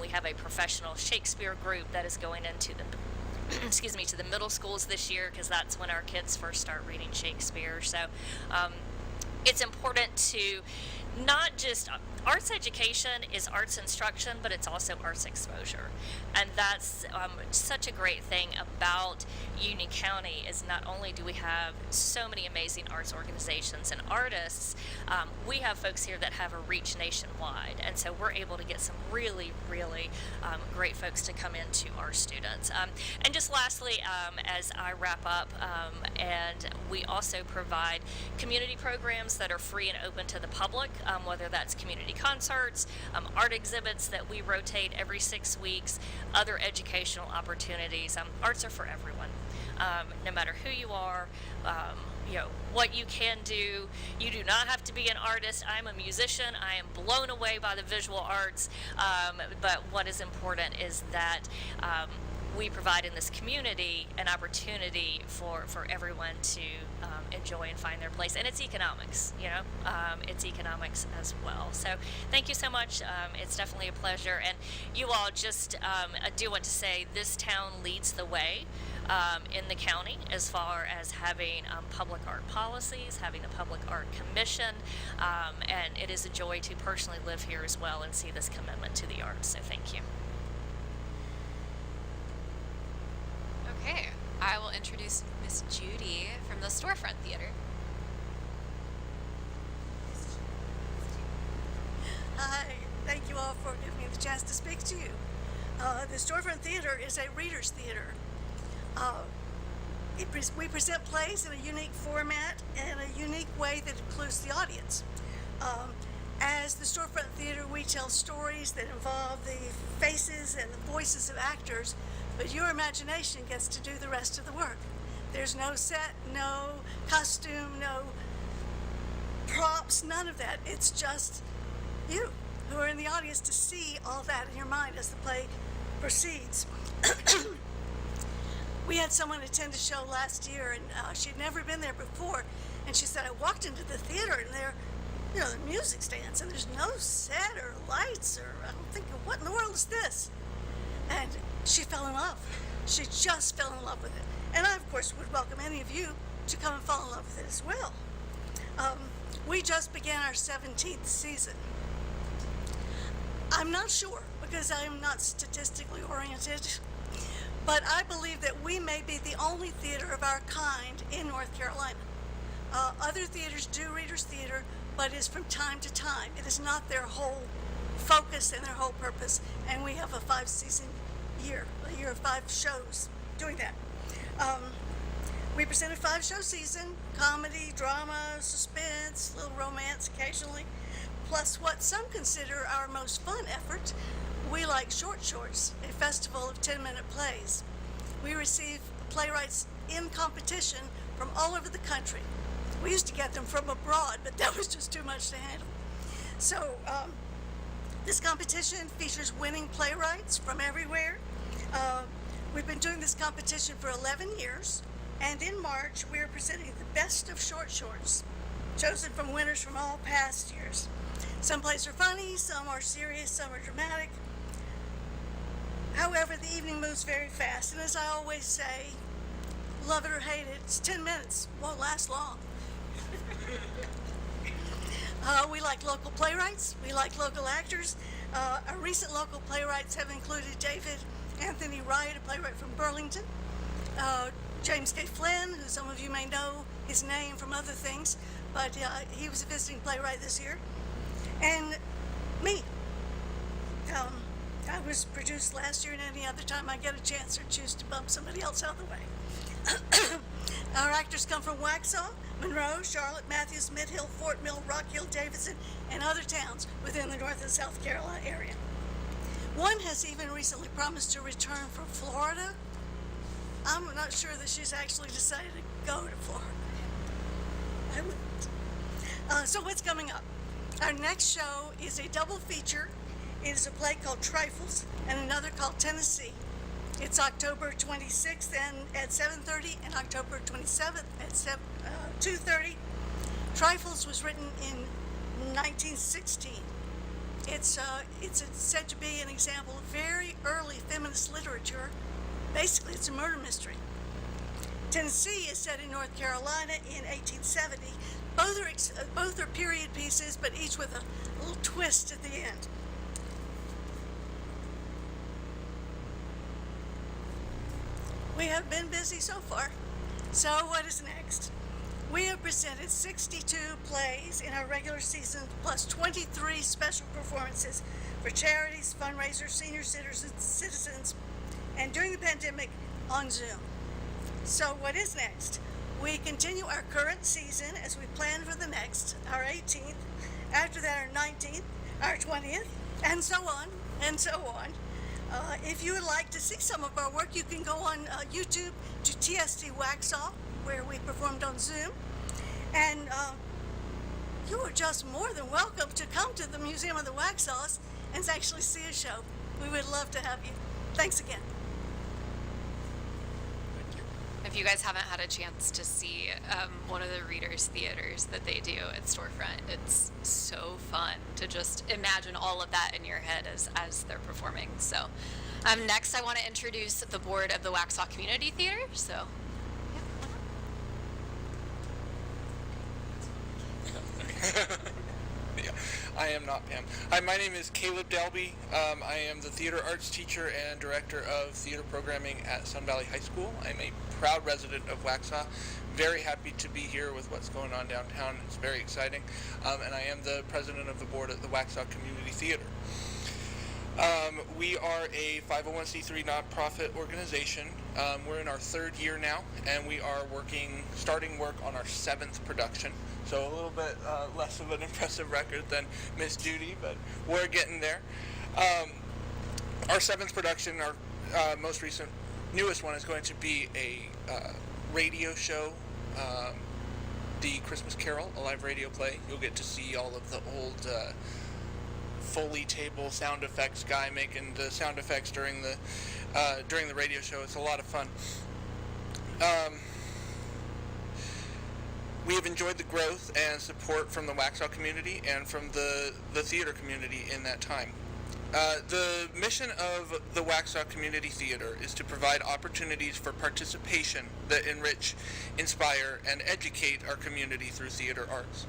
We have a professional Shakespeare group that is going into the to the middle schools this year, because that's when our kids first start reading Shakespeare. So it's important to not just arts education is arts instruction, but it's also arts exposure. And that's such a great thing about Union County is not only do we have so many amazing arts organizations and artists, we have folks here that have a reach nationwide. And so we're able to get some really, really great folks to come into our students. And just lastly, as I wrap up, and we also provide community programs that are free and open to the public, whether that's community concerts, art exhibits that we rotate every 6 weeks, other educational opportunities. Arts are for everyone, no matter who you are, what you can do. You do not have to be an artist. I'm a musician. I am blown away by the visual arts, but what is important is that we provide in this community an opportunity for everyone to enjoy and find their place. And it's economics, it's economics as well. So thank you so much. It's definitely a pleasure. And you all just, I do want to say this town leads the way in the county as far as having public art policies, having a public art commission, and it is a joy to personally live here as well and see this commitment to the arts. So thank you. Okay, I will introduce Miss Judy from the Storefront Theater. Hi, thank you all for giving me the chance to speak to you. The Storefront Theater is a reader's theater. We present plays in a unique format and a unique way that includes the audience. As the Storefront Theater, we tell stories that involve the faces and the voices of actors, but your imagination gets to do the rest of the work. There's no set, no costume, no props, none of that. It's just you who are in the audience to see all that in your mind as the play proceeds. We had someone attend a show last year, and she'd never been there before, and she said, I walked into the theater, and there, the music stands, and there's no set or lights, or I'm thinking, what in the world is this? And she fell in love. She just fell in love with it. And I, of course, would welcome any of you to come and fall in love with it as well. We just began our 17th season. I'm not sure, because I am not statistically oriented, but I believe that we may be the only theater of our kind in North Carolina. Other theaters do readers' theater, but it's from time to time. It is not their whole focus and their whole purpose, and we have a 5-season year, a year of 5 shows doing that. We present a 5-show season: comedy, drama, suspense, a little romance occasionally, plus what some consider our most fun effort. We like Short Shorts, a festival of 10-minute plays. We receive playwrights in competition from all over the country. We used to get them from abroad, but that was just too much to handle. So this competition features winning playwrights from everywhere. We've been doing this competition for 11 years, and in March we are presenting the best of Short Shorts, chosen from winners from all past years. Some plays are funny, some are serious, some are dramatic. However, the evening moves very fast, and as I always say, love it or hate it, it's 10 minutes, won't last long. We like local playwrights, we like local actors. Our recent local playwrights have included David Anthony Wright, a playwright from Burlington, James K. Flynn, who some of you may know his name from other things, but he was a visiting playwright this year, and me. I was produced last year, and any other time I get a chance or choose to bump somebody else out of the way. Our actors come from Waxhaw, Monroe, Charlotte, Matthews, Mid-Hill, Fort Mill, Rock Hill, Davidson, and other towns within the North and South Carolina area. One has even recently promised to return from Florida. I'm not sure that she's actually decided to go to Florida. I wouldn't. So what's coming up? Our next show is a double feature. It is a play called Trifles and another called Tennessee. It's October 26th and at 7:30 and October 27th at 2:30. Trifles was written in 1916. It's said to be an example of very early feminist literature. Basically, it's a murder mystery. Tennessee is set in North Carolina in 1870. Both are period pieces, but each with a little twist at the end. We have been busy so far. So what is next? We have presented 62 plays in our regular season, plus 23 special performances for charities, fundraisers, senior citizens, and during the pandemic on Zoom. So what is next? We continue our current season as we plan for the next, our 18th, after that our 19th, our 20th, and so on, and so on. If you would like to see some of our work, you can go on YouTube to TST Waxhaw, where we performed on Zoom. And you are just more than welcome to come to the Museum of the Waxhaws and actually see a show. We would love to have you. Thanks again. If you guys haven't had a chance to see one of the readers' theaters that they do at Storefront, it's so fun to just imagine all of that in your head as they're performing. So next I want to introduce the board of the Waxhaw Community Theater. So Yeah, I am not Pam. Hi, my name is Caleb Delby. I am the theater arts teacher and director of theater programming at Sun Valley High School. I'm a proud resident of Waxhaw. Very happy to be here with what's going on downtown. It's very exciting. And I am the president of the board at the Waxhaw Community Theater. We are a 501c3 nonprofit organization. We're in our third year now, and we are starting work on our 7th production. So a little bit less of an impressive record than Miss Judy, but we're getting there. Our 7th production, our newest one, is going to be a radio show, the Christmas Carol, a live radio play. You'll get to see all of the old Foley table sound effects guy making the sound effects during the radio show. It's a lot of fun. We have enjoyed the growth and support from the Waxhaw community and from the theater community in that time. The mission of the Waxhaw Community Theater is to provide opportunities for participation that enrich, inspire, and educate our community through theater arts.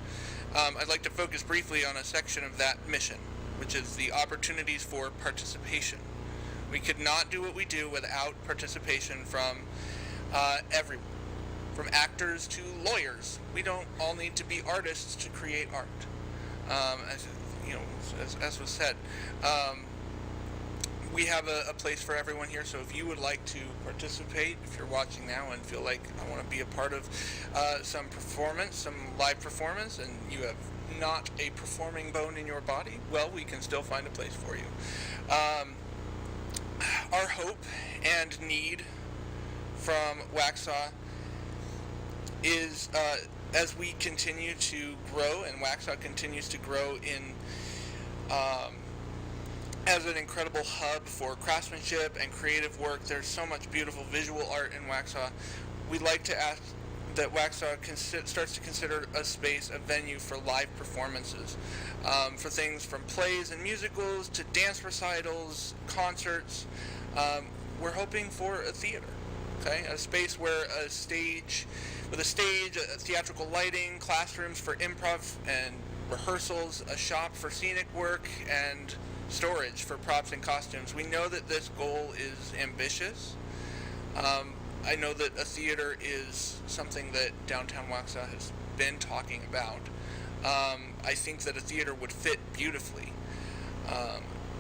I'd like to focus briefly on a section of that mission, which is the opportunities for participation. We could not do what we do without participation from everyone, from actors to lawyers. We don't all need to be artists to create art. As was said, we have a place for everyone here, so if you would like to participate, if you're watching now and feel like I want to be a part of some live performance, and you have not a performing bone in your body, well, we can still find a place for you. Our hope and need from Waxhaw is as we continue to grow, and Waxhaw continues to grow as an incredible hub for craftsmanship and creative work. There's so much beautiful visual art in Waxhaw. We'd like to ask that Waxhaw starts to consider a space, a venue for live performances, for things from plays and musicals to dance recitals, concerts. We're hoping for a theater, okay? A space where a stage, theatrical lighting, classrooms for improv and rehearsals, a shop for scenic work, and storage for props and costumes. We know that this goal is ambitious. I know that a theater is something that downtown Waxhaw has been talking about. I think that a theater would fit beautifully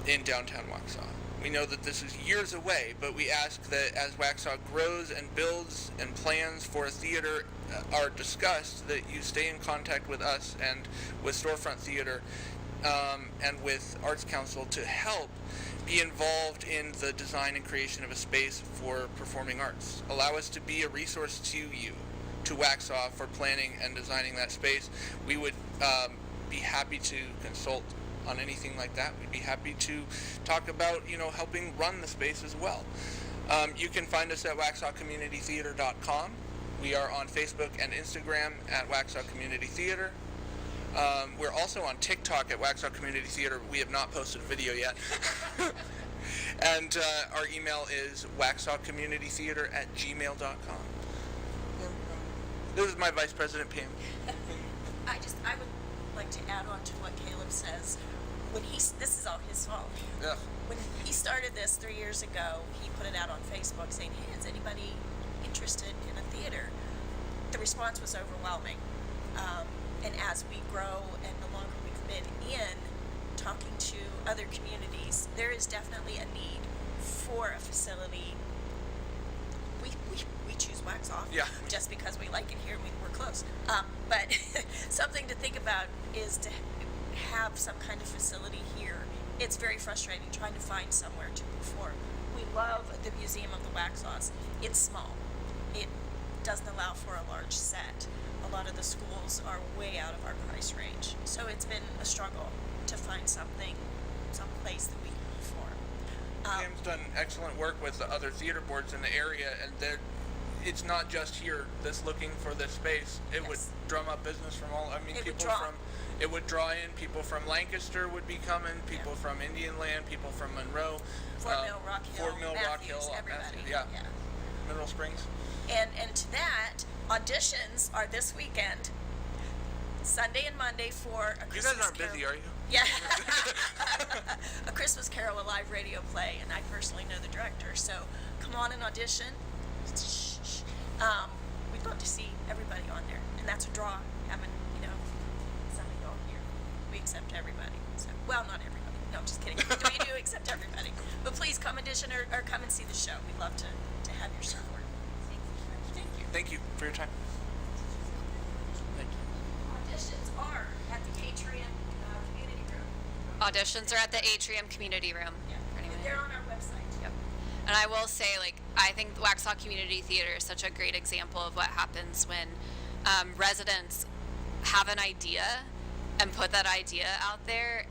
in downtown Waxhaw. We know that this is years away, but we ask that as Waxhaw grows and builds and plans for a theater are discussed, that you stay in contact with us and with Storefront Theater and with Arts Council to help be involved in the design and creation of a space for performing arts. Allow us to be a resource to you, to Waxhaw for planning and designing that space. We would be happy to consult on anything like that. We'd be happy to talk about, helping run the space as well. You can find us at waxhawcommunitytheater.com. We are on Facebook and Instagram at Waxhaw Community Theater. We're also on TikTok at Waxhaw Community Theater. We have not posted a video yet. And our email is waxhawcommunitytheater@gmail.com. This is my Vice President, Pam. I would like to add on to what Caleb says. This is all his fault. Yeah. When he started this 3 years ago, he put it out on Facebook saying, hey, is anybody interested in a theater? The response was overwhelming. And as we grow and the longer we've been in, talking to other communities, there is definitely a need for a facility. We choose Waxhaw just because we like it here and we're close. But something to think about is to have some kind of facility here. It's very frustrating trying to find somewhere to perform. We love the Museum of the Waxhaws. It's small. It doesn't allow for a large set. A lot of the schools are way out of our price range. So it's been a struggle to find some place that we can perform. Pam's done excellent work with the other theater boards in the area, and it's not just here that's looking for this space. It would drum up business from all. It would draw in people from Lancaster would be coming, people from Indian Land, people from Monroe, Fort Mill, Rock Hill, Matthews, everybody. Mineral Springs. And to that, auditions are this weekend, Sunday and Monday for a Christmas You guys aren't Carol. busy, are you? Yeah. A Christmas Carol, a live radio play, and I personally know the director, so come on and audition. We'd love to see everybody on there, and that's a draw, having, somebody all here. We accept everybody. So, well, not everybody. No, I'm just kidding. We do accept everybody. But please come audition or come and see the show. We'd love to have your support. Thank you. Thank you for your time. Auditions are at the Atrium Community Room. Auditions are at the Atrium Community Room. They're on our website. Yep. And I will say, I think the Waxhaw Community Theater is such a great example of what happens when residents have an idea and put that idea out there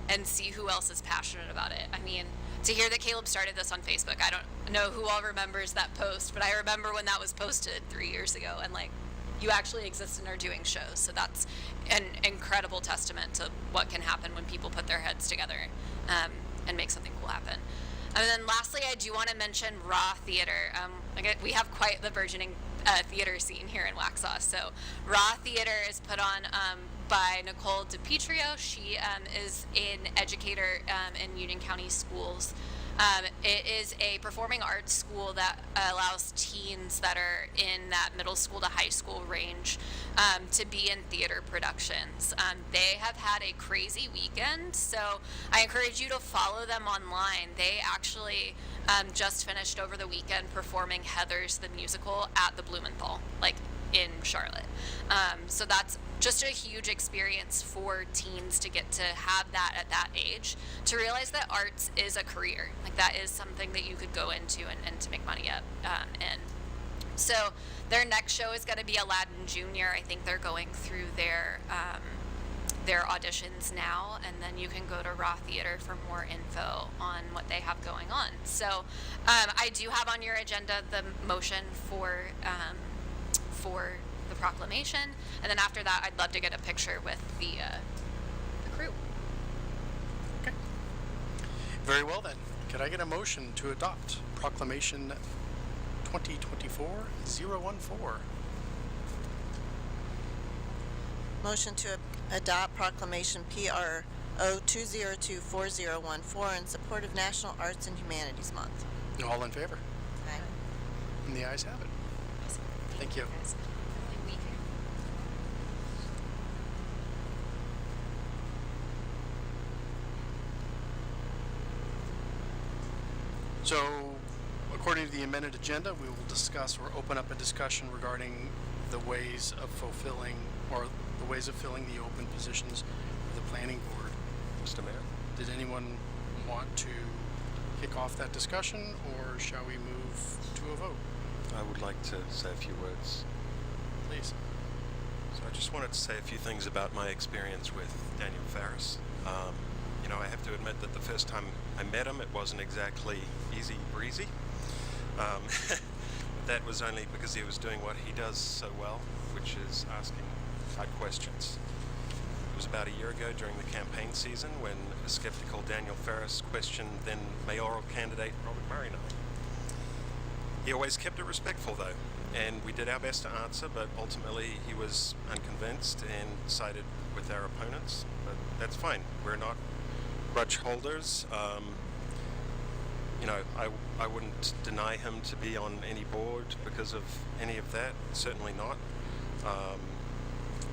and see who else is passionate about it. I mean, to hear that Caleb started this on Facebook, I don't know who all remembers that post, but I remember when that was posted 3 years ago, and you actually exist and are doing shows. So that's an incredible testament to what can happen when people put their heads together and make something cool happen. And then lastly, I do want to mention Raw Theater. We have quite the burgeoning theater scene here in Waxhaw. So Raw Theater is put on by Nicole DiPietro. She is an educator in Union County schools. It is a performing arts school that allows teens that are in that middle school to high school range to be in theater productions. They have had a crazy weekend, so I encourage you to follow them online. They actually just finished over the weekend performing Heathers the musical at the Blumenthal, in Charlotte. So that's just a huge experience for teens to get to have that at that age, to realize that arts is a career. That is something that you could go into and to make money at. And so their next show is going to be Aladdin Jr. I think they're going through their auditions now, and then you can go to Raw Theater for more info on what they have going on. So I do have on your agenda the motion for the proclamation, and then after that I'd love to get a picture with the crew. Okay. Very well then. Could I get a motion to adopt Proclamation 2024-014? Motion to adopt Proclamation PR 02024014 in support of National Arts and Humanities Month. All in favor? Aye. And the ayes have it. Thank you. So, according to the amended agenda, we will discuss or open up a discussion regarding the ways of fulfilling or the ways of filling the open positions of the planning board. Mr. Mayor? Did anyone want to kick off that discussion, or shall we move to a vote? I would like to say a few words. please. So I just wanted to say a few things about my experience with Daniel Farris. You know, I have to admit that the first time I met him, it wasn't exactly easy breezy. That was only because he was doing what he does so well, which is asking hard questions. It was about a year ago during the campaign season when a skeptical Daniel Farris questioned then mayoral candidate Robert Murray. He always kept it respectful though, and we did our best to answer, but ultimately he was unconvinced and sided with our opponents. But that's fine. We're not grudge holders. You know, I wouldn't deny him to be on any board because of any of that. Certainly not.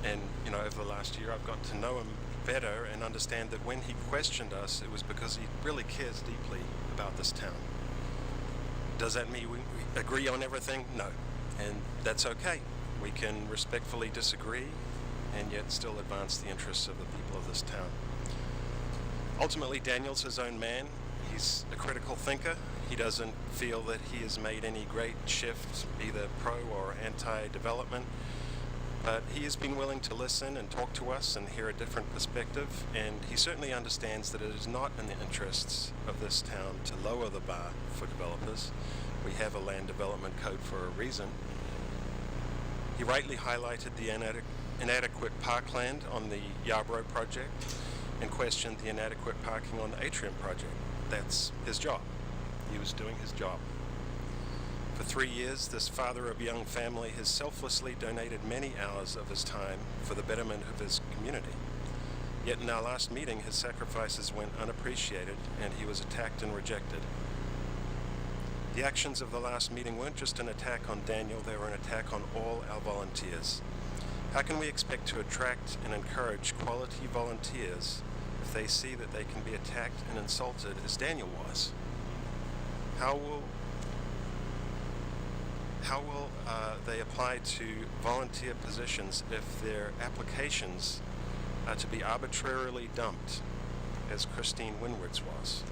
And, you know, over the last year I've gotten to know him better and understand that when he questioned us, it was because he really cares deeply about this town. Does that mean we agree on everything? No. And that's okay. We can respectfully disagree and yet still advance the interests of the people of this town. Ultimately, Daniel's his own man. He's a critical thinker. He doesn't feel that he has made any great shift, either pro or anti-development, but he has been willing to listen and talk to us and hear a different perspective, and he certainly understands that it is not in the interests of this town to lower the bar for developers. We have a land development code for a reason. He rightly highlighted the inadequate parkland on the Yarborough project and questioned the inadequate parking on the Atrium project. That's his job. He was doing his job. For 3 years, this father of a young family has selflessly donated many hours of his time for the betterment of his community. Yet in our last meeting, his sacrifices went unappreciated and he was attacked and rejected. The actions of the last meeting weren't just an attack on Daniel, they were an attack on all our volunteers. How can we expect to attract and encourage quality volunteers if they see that they can be attacked and insulted as Daniel was? How will they apply to volunteer positions if their applications are to be arbitrarily dumped, as Christine Winward's was?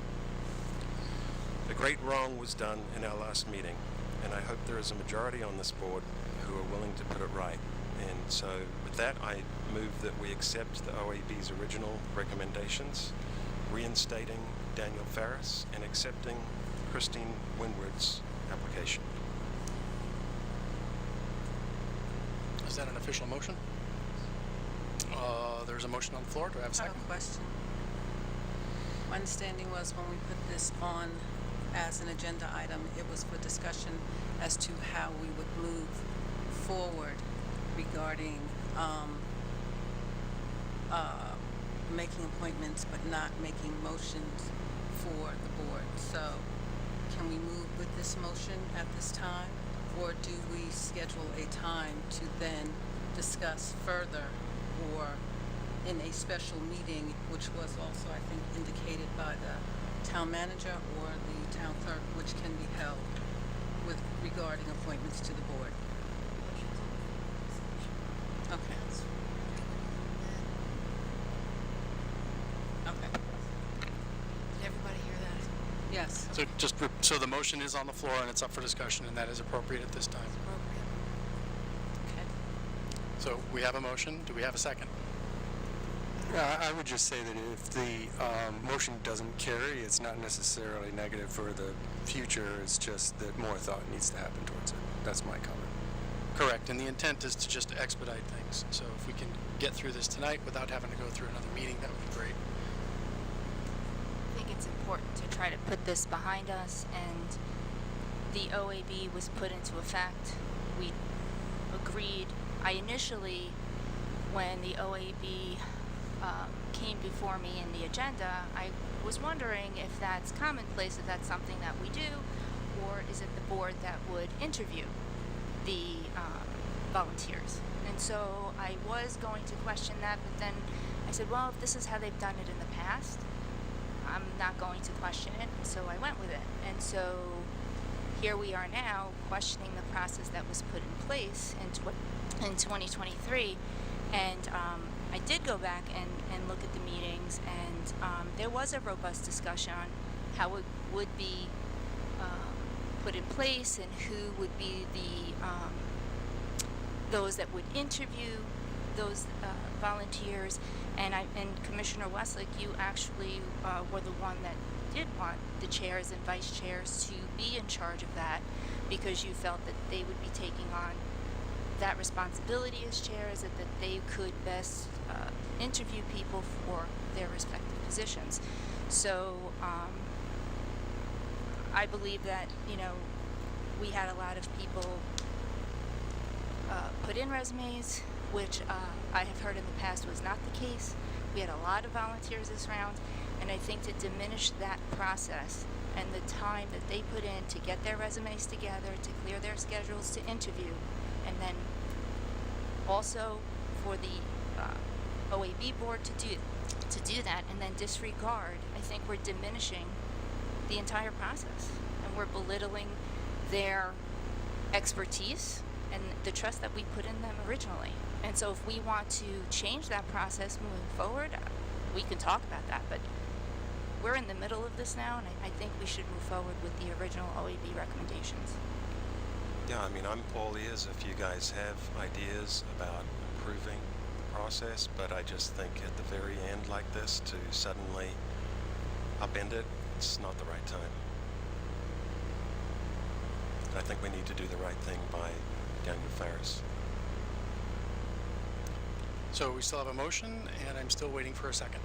A great wrong was done in our last meeting, and I hope there is a majority on this board who are willing to put it right. And so with that, I move that we accept the OAB's original recommendations, reinstating Daniel Farris and accepting Christine Winward's application. Is that an official motion? There's a motion on the floor. Do I have a I second? have a question. My understanding was when we put this on as an agenda item, it was for discussion as to how we would move forward regarding making appointments but not making motions for the board. So can we move with this motion at this time, or do we schedule a time to then discuss further, or in a special meeting, which was also, I think, indicated by the town manager or the town clerk, which can be held with regarding appointments to the board? Okay. Okay. Did everybody hear that? Yes. So the motion is on the floor and it's up for discussion, and that is appropriate at this time. Okay. So we have a motion. Do we have a second? I would just say that if the motion doesn't carry, it's not necessarily negative for the future. It's just that more thought needs to happen towards it. That's my comment. Correct, and the intent is to just expedite things. So if we can get through this tonight without having to go through another meeting, that would be great. I think it's important to try to put this behind us, and the OAB was put into effect. We agreed. I initially, when the OAB came before me in the agenda, I was wondering if that's commonplace, if that's something that we do, or is it the board that would interview the volunteers? And so I was going to question that, but then I said, well, if this is how they've done it in the past, I'm not going to question it, so I went with it. And so here we are now questioning the process that was put in place in 2023, and I did go back and look at the meetings, and there was a robust discussion on how it would be put in place and who would be the those that would interview those volunteers, and Commissioner Westlake, you actually were the one that did want the chairs and vice chairs to be in charge of that, because you felt that they would be taking on that responsibility as chairs, and that they could best interview people for their respective positions. So I believe that, we had a lot of people put in resumes, which I have heard in the past was not the case. We had a lot of volunteers this round, and I think to diminish that process and the time that they put in to get their resumes together, to clear their schedules to interview, and then also for the OAB board to do that and then disregard, I think we're diminishing the entire process, and we're belittling their expertise and the trust that we put in them originally. And so if we want to change that process moving forward, we can talk about that, but we're in the middle of this now, and I think we should move forward with the original OAB recommendations. Yeah, I mean, I'm all ears if you guys have ideas about improving the process, but I just think at the very end like this, to suddenly upend it, it's not the right time. I think we need to do the right thing by Daniel Ferris. So we still have a motion, and I'm still waiting for a second.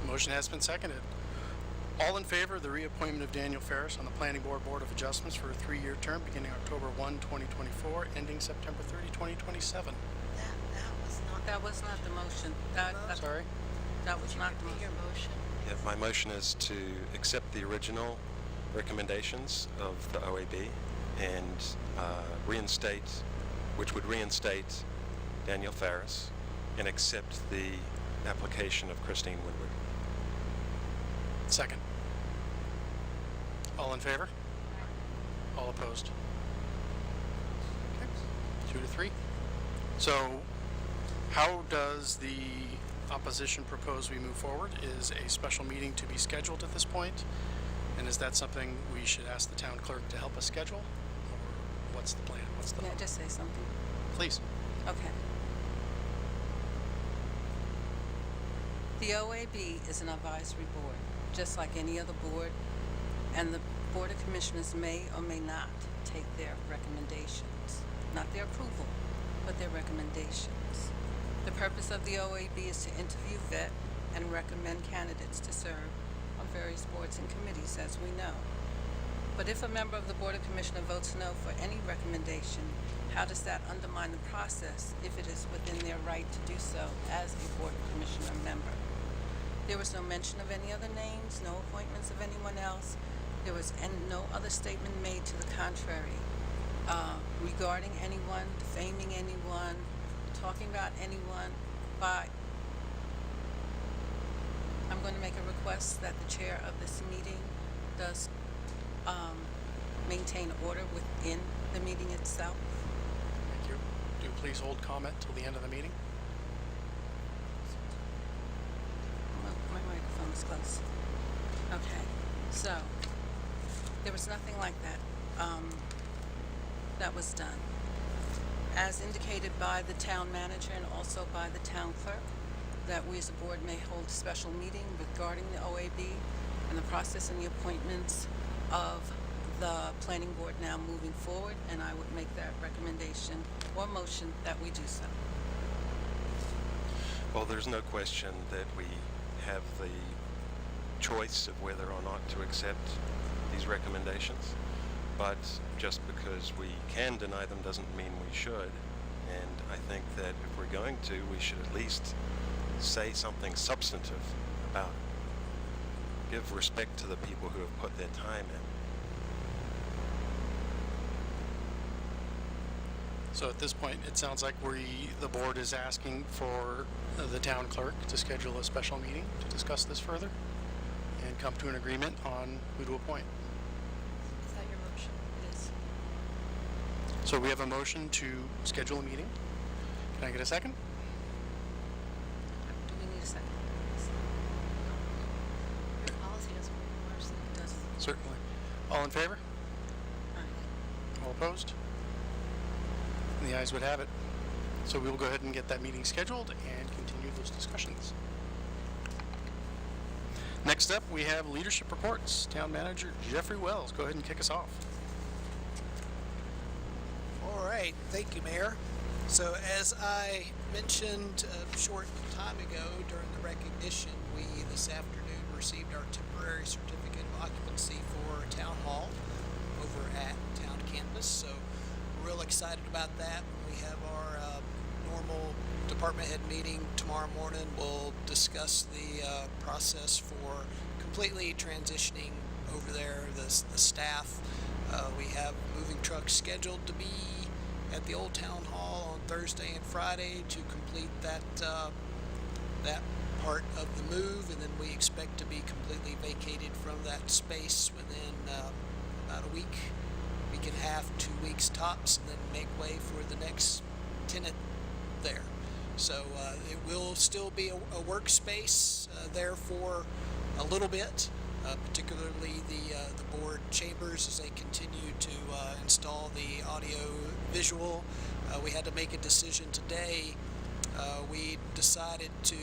Motion has been seconded. All in favor of the reappointment of Daniel Ferris on the Planning Board Board of Adjustments for a 3-year term beginning October 1, 2024, ending September 30, 2027? That was not the motion. Sorry? That was not the motion. Yeah, my motion is to accept the original recommendations of the OAB and reinstate, which would reinstate Daniel Ferris, and accept the application of Christine Woodward. Second. All in favor? All opposed? Okay. 2-3. So how does the opposition propose we move forward? Is a special meeting to be scheduled at this point? And is that something we should ask the town clerk to help us schedule? Or what's the plan? What's the May I just say something? Please. Okay. The OAB is an advisory board, just like any other board, and the Board of Commissioners may or may not take their recommendations, not their approval, but their recommendations. The purpose of the OAB is to interview, vet, and recommend candidates to serve on various boards and committees, as we know. But if a member of the Board of Commissioners votes no for any recommendation, how does that undermine the process if it is within their right to do so as a Board of Commissioner member? There was no mention of any other names, no appointments of anyone else. There was no other statement made to the contrary regarding anyone, defaming anyone, talking about anyone. But I'm going to make a request that the chair of this meeting does maintain order within the meeting itself. Thank you. Do please hold comment till the end of the meeting. My microphone is close. Okay, so there was nothing like that that was done. As indicated by the town manager and also by the town clerk, that we as a board may hold a special meeting regarding the OAB and the process and the appointments of the planning board now moving forward, and I would make that recommendation or motion that we do so. Well, there's no question that we have the choice of whether or not to accept these recommendations, but just because we can deny them doesn't mean we should. And I think that if we're going to, we should at least say something substantive about it. Give respect to the people who have put their time in. So at this point, it sounds like the board is asking for the town clerk to schedule a special meeting to discuss this further and come to an agreement on who to appoint. Is that your motion? It is. So we have a motion to schedule a meeting. Can I get a second? Do we need a second? Your policy doesn't require It doesn't. Certainly. All in favor? Aye. All opposed? And the ayes would have it. So we will go ahead and get that meeting scheduled and continue those discussions. Next up, we have leadership reports. Town Manager Jeffrey Wells, go ahead and kick us off. All right, thank you, Mayor. So as I mentioned a short time ago during the recognition, we this afternoon received our temporary certificate of occupancy for Town Hall over at Town Campus. So we're real excited about that. When we have our normal department head meeting tomorrow morning, we'll discuss the process for completely transitioning over there, the staff. We have moving trucks scheduled to be at the Old Town Hall on Thursday and Friday to complete that that part of the move, and then we expect to be completely vacated from that space within about a week and a half, 2 weeks tops, and then make way for the next tenant there. So it will still be a workspace there for a little bit, particularly the board chambers as they continue to install the audio visual. We had to make a decision today. We decided to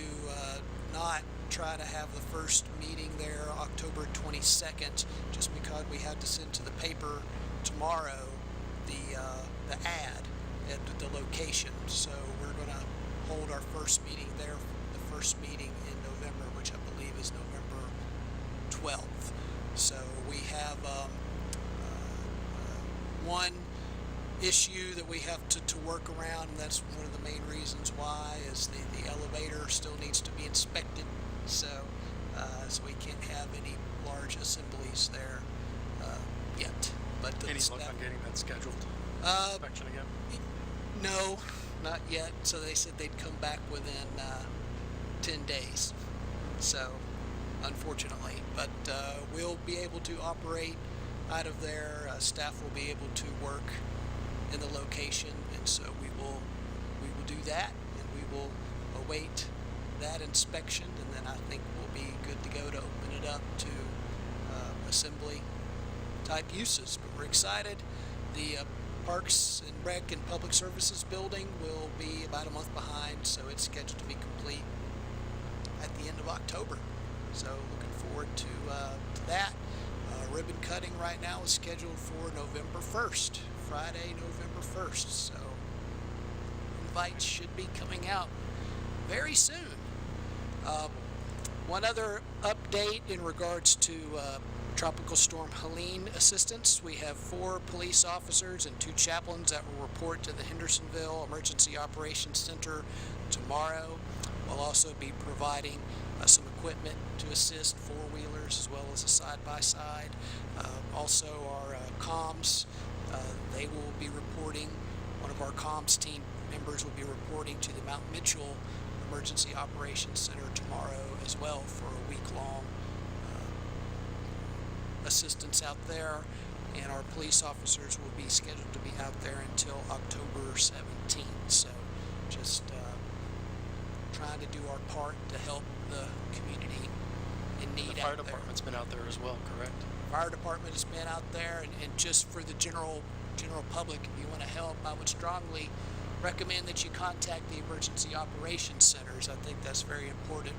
not try to have the first meeting there October 22nd, just because we had to send to the paper tomorrow the ad at the location. So we're going to hold our first meeting there, the first meeting in November, which I believe is November 12th. So we have one issue that we have to work around, and that's one of the main reasons why is the elevator still needs to be inspected. So we can't have any large assemblies there yet. But Any luck on getting that scheduled inspection again? No, not yet. So they said they'd come back within 10 days. So, unfortunately, but we'll be able to operate out of there. Staff will be able to work in the location, and so we will do that, and we will await that inspection, and then I think we'll be good to go to open it up to assembly type uses. But we're excited. The Parks and Rec and Public Services building will be about a month behind, so it's scheduled to be complete at the end of October. So looking forward to that. Ribbon cutting right now is scheduled for November 1st, Friday, November 1st. So invites should be coming out very soon. One other update in regards to Tropical Storm Helene assistance. We have 4 police officers and 2 chaplains that will report to the Hendersonville Emergency Operations Center tomorrow. We'll also be providing some equipment to assist 4-wheelers as well as a side-by-side. Also our comms, they will be reporting, one of our comms team members will be reporting to the Mount Mitchell Emergency Operations Center tomorrow as well for a week-long assistance out there, and our police officers will be scheduled to be out there until October 17th. So just trying to do our part to help the community in need out there. The fire department's been out there as well, correct? Fire department has been out there, and just for the general public, if you want to help, I would strongly recommend that you contact the emergency operations centers. I think that's very important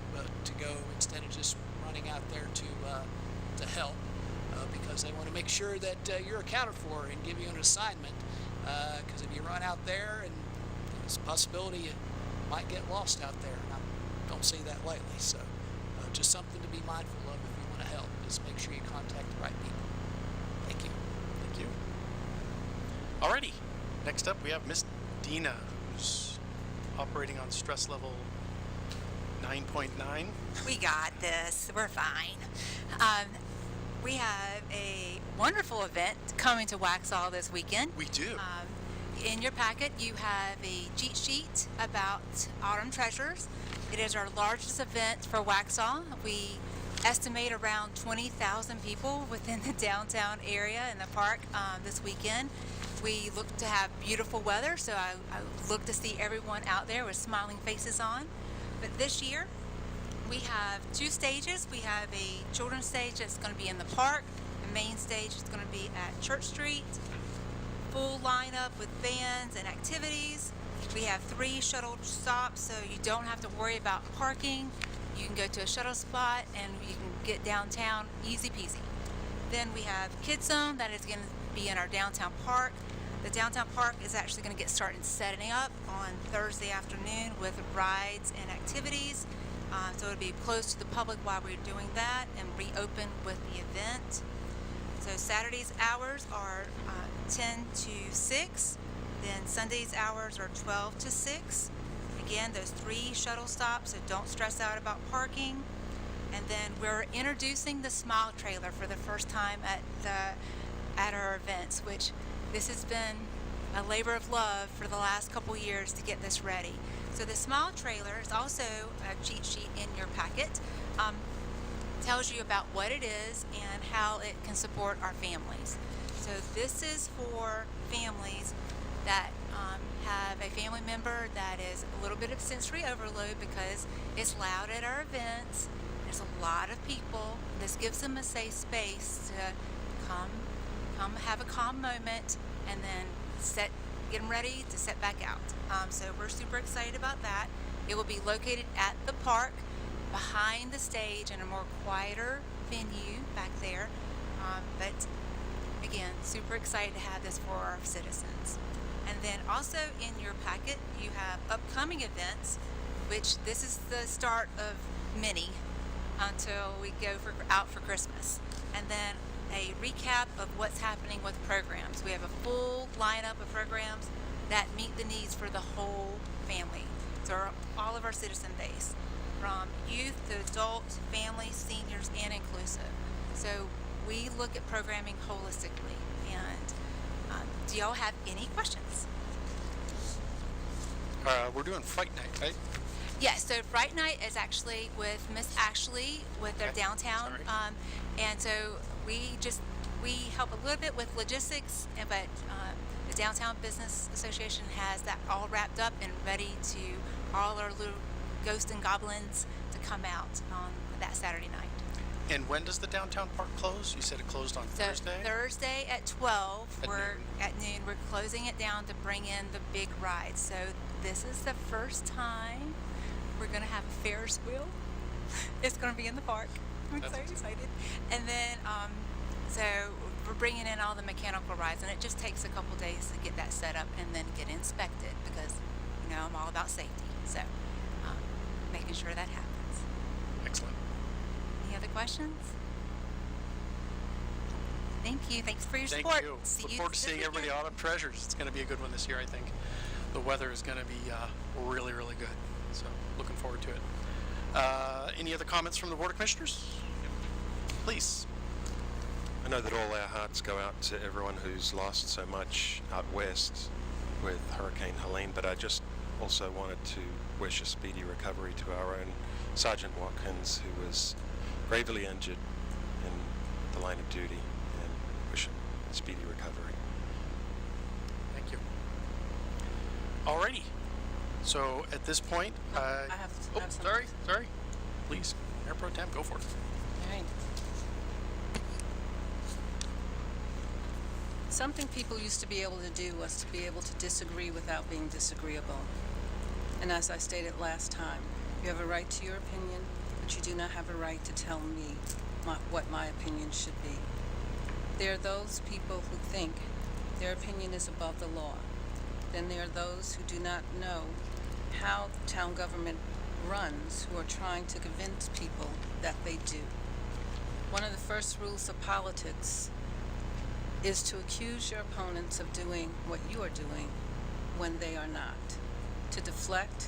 to go instead of just running out there to help, because they want to make sure that you're accounted for and give you an assignment. Because if you run out there, and there's a possibility you might get lost out there, and I don't say that lightly. So just something to be mindful of if you want to help. Just make sure you contact the right people. Thank you. Thank you. Alrighty. Next up, we have Miss Dina, who's operating on stress level 9.9. We got this. We're fine. We have a wonderful event coming to Waxhaw this weekend. We do. In your packet, you have a cheat sheet about Autumn Treasures. It is our largest event for Waxhaw. We estimate around 20,000 people within the downtown area in the park this weekend. We look to have beautiful weather, so I look to see everyone out there with smiling faces on. But this year, we have 2 stages. We have a children's stage that's going to be in the park. The main stage is going to be at Church Street. full lineup with vans and activities. We have 3 shuttle stops, so you don't have to worry about parking. You can go to a shuttle spot and you can get downtown easy peasy. Then we have Kids Zone that is going to be in our downtown park. The downtown park is actually going to get started setting up on Thursday afternoon with rides and activities. So it'll be closed to the public while we're doing that and reopen with the event. So Saturday's hours are 10 to 6. Then Sunday's hours are 12 to 6. Again, those 3 shuttle stops, so don't stress out about parking. And then we're introducing the Smile Trailer for the first time at our events, which this has been a labor of love for the last couple years to get this ready. So the Smile Trailer is also a cheat sheet in your packet. Tells you about what it is and how it can support our families. So this is for families that have a family member that is a little bit of sensory overload because it's loud at our events. There's a lot of people. This gives them a safe space to come have a calm moment and then get them ready to set back out. So we're super excited about that. It will be located at the park behind the stage in a more quieter venue back there. But again, super excited to have this for our citizens. And then also in your packet, you have upcoming events, which this is the start of many until we go out for Christmas. And then a recap of what's happening with programs. We have a full lineup of programs that meet the needs for the whole family. So all of our citizen base, from youth to adults, families, seniors, and inclusive. So we look at programming holistically. And do y'all have any questions? We're doing Fright Night, right? Yes, so Fright Night is actually with Miss Ashley with their downtown. And so we help a little bit with logistics, but the Downtown Business Association has that all wrapped up and ready to all our little ghosts and goblins to come out on that Saturday night. And when does the downtown park close? You said it closed on So Thursday? Thursday at 12, At noon. we're closing it down to bring in the big rides. So this is the first time we're going to have a Ferris wheel. It's going to be in the park. I'm so excited. And then, so we're bringing in all the mechanical rides, and it just takes a couple days to get that set up and then get inspected because, you know, I'm all about safety. So making sure that happens. Excellent. Any other questions? Thank you. Thanks for your support. Thank you. Look forward to seeing everybody out on Treasures. It's going to be a good one this year, I think. The weather is going to be really, really good. So looking forward to it. Any other comments from the Board of Commissioners? Please. I know that all our hearts go out to everyone who's lost so much out west with Hurricane Helene, but I just also wanted to wish a speedy recovery to our own Sergeant Watkins, who was gravely injured in the line of duty, and wish him a speedy recovery. Thank you. Alrighty. So at this point, I have something. sorry. Please, Mayor Pro Tem, go for it. All right. Something people used to be able to do was to be able to disagree without being disagreeable. And as I stated last time, you have a right to your opinion, but you do not have a right to tell me what my opinion should be. There are those people who think their opinion is above the law. Then there are those who do not know how town government runs, who are trying to convince people that they do. One of the first rules of politics is to accuse your opponents of doing what you are doing when they are not, to deflect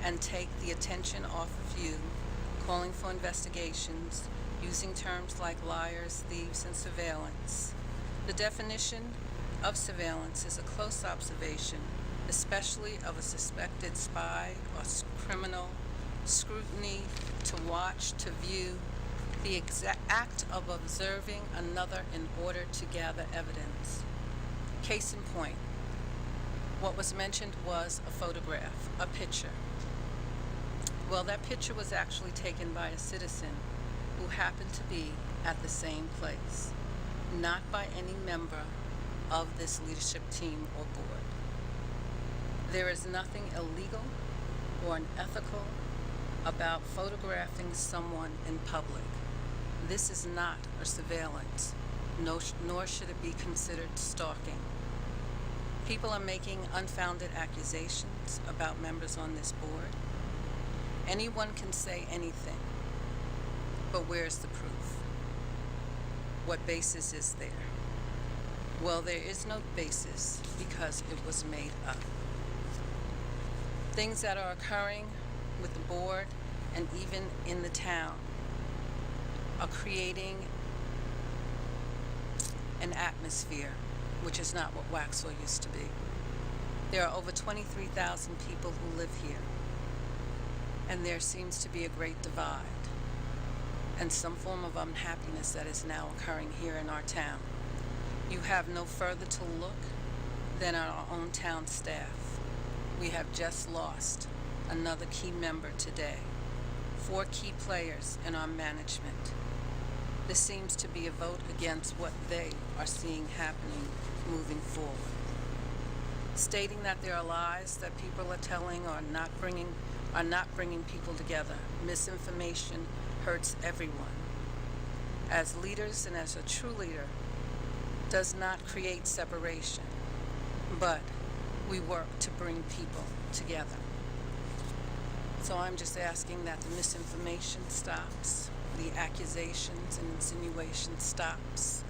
and take the attention off of you, calling for investigations, using terms like liars, thieves, and surveillance. The definition of surveillance is a close observation, especially of a suspected spy or criminal, scrutiny, to watch, to view, the exact act of observing another in order to gather evidence. Case in point, what was mentioned was a photograph, a picture. Well, that picture was actually taken by a citizen who happened to be at the same place, not by any member of this leadership team or board. There is nothing illegal or unethical about photographing someone in public. This is not a surveillance, nor should it be considered stalking. People are making unfounded accusations about members on this board. Anyone can say anything, but where's the proof? What basis is there? Well, there is no basis because it was made up. Things that are occurring with the board and even in the town are creating an atmosphere which is not what Waxhaw used to be. There are over 23,000 people who live here, and there seems to be a great divide and some form of unhappiness that is now occurring here in our town. You have no further to look than our own town staff. We have just lost another key member today, 4 key players in our management. This seems to be a vote against what they are seeing happening moving forward. Stating that there are lies that people are telling or not bringing people together. Misinformation hurts everyone. As leaders and as a true leader does not create separation, but we work to bring people together. So I'm just asking that the misinformation stops, the accusations and insinuations stops,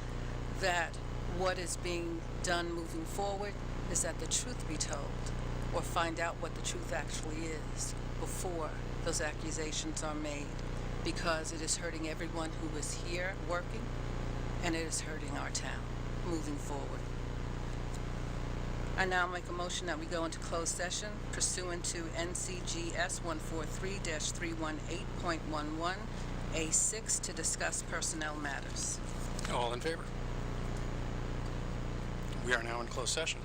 that what is being done moving forward is that the truth be told, or find out what the truth actually is before those accusations are made, because it is hurting everyone who is here working, and it is hurting our town moving forward. I now make a motion that we go into closed session pursuant to NCGS 143-318.11 A6 to discuss personnel matters. All in favor? We are now in closed session.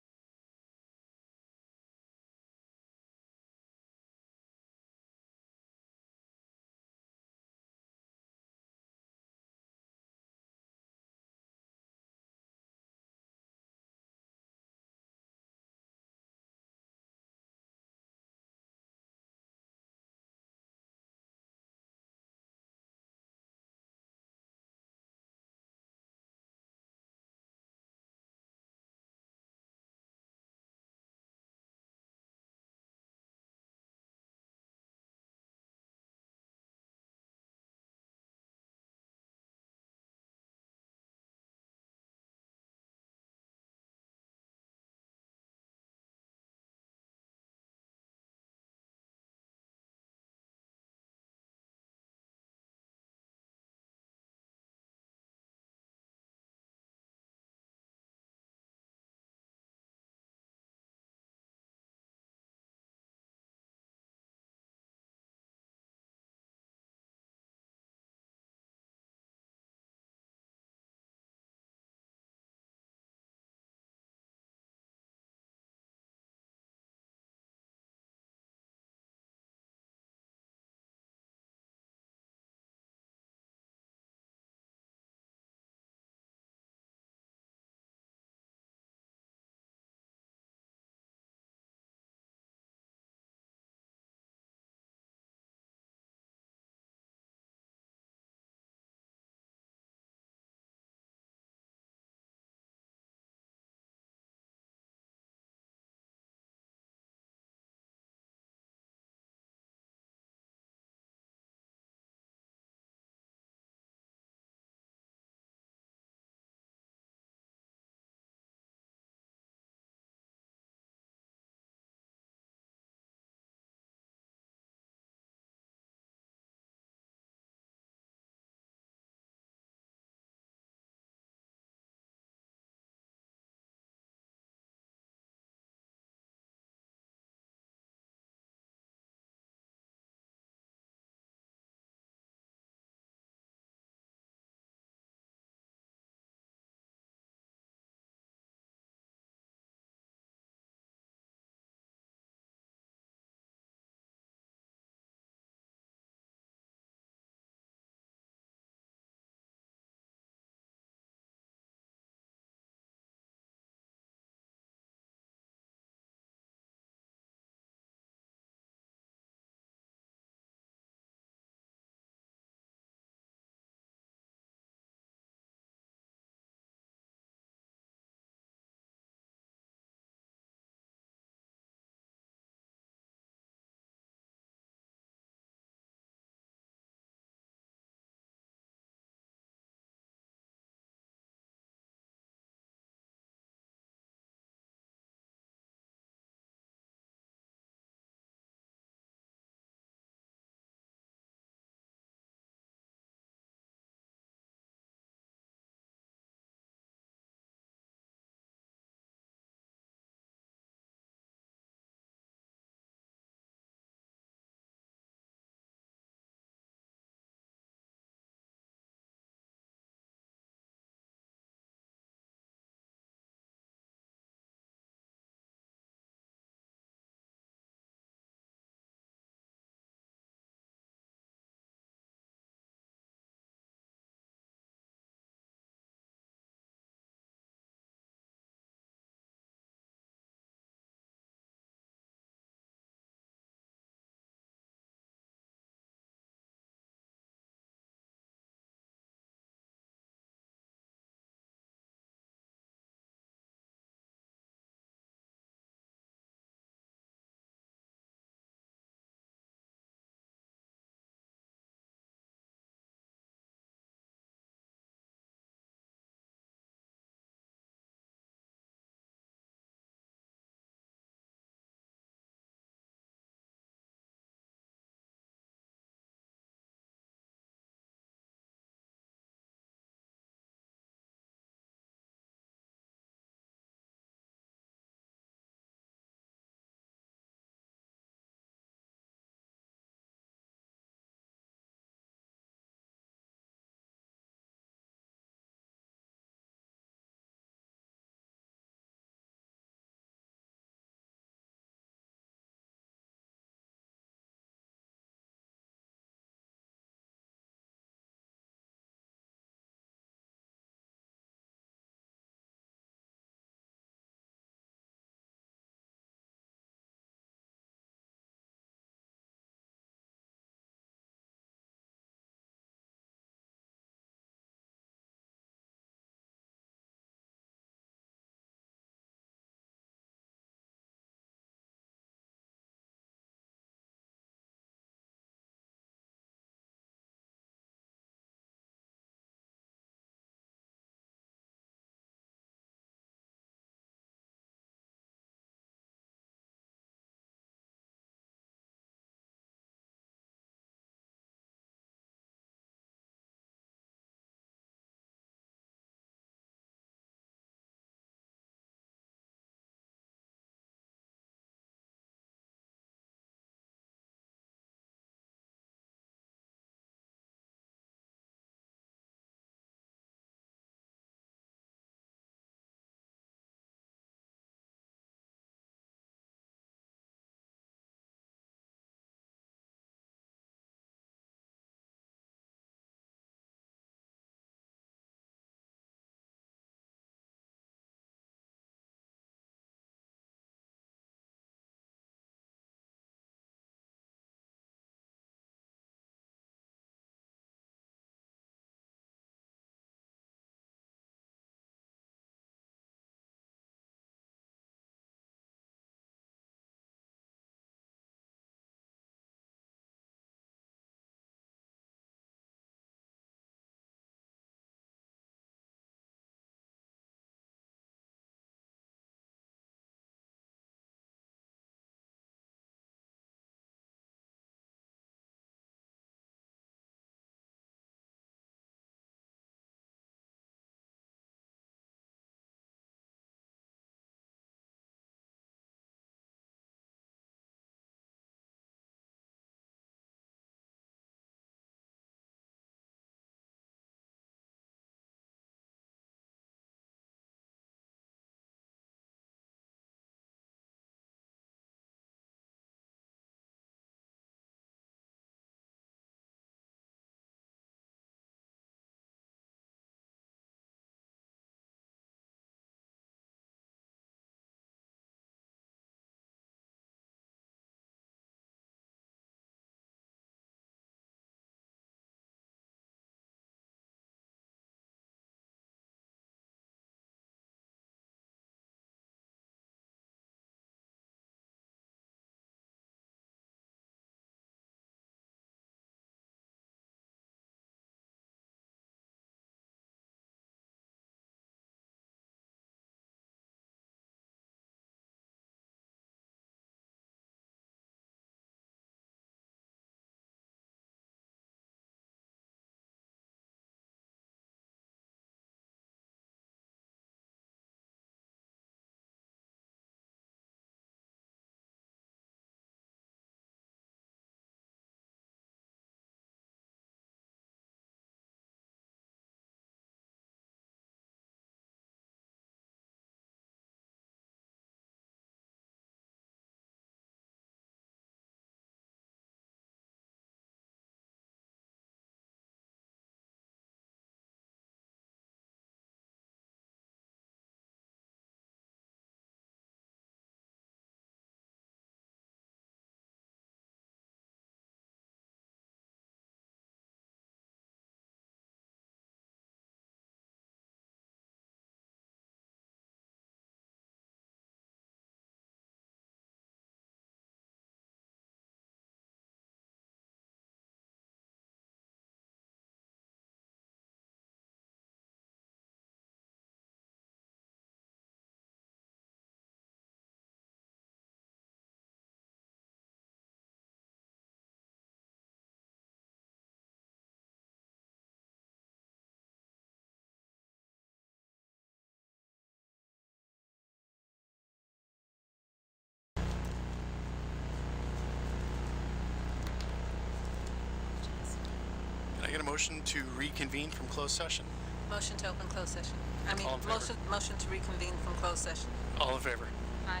get a motion to reconvene from closed session? Motion to open closed session. I mean, All in favor? motion to reconvene from closed session. All in favor? Aye.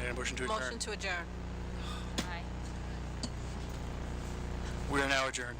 And a motion to adjourn? Motion to adjourn. Aye. We are now adjourned.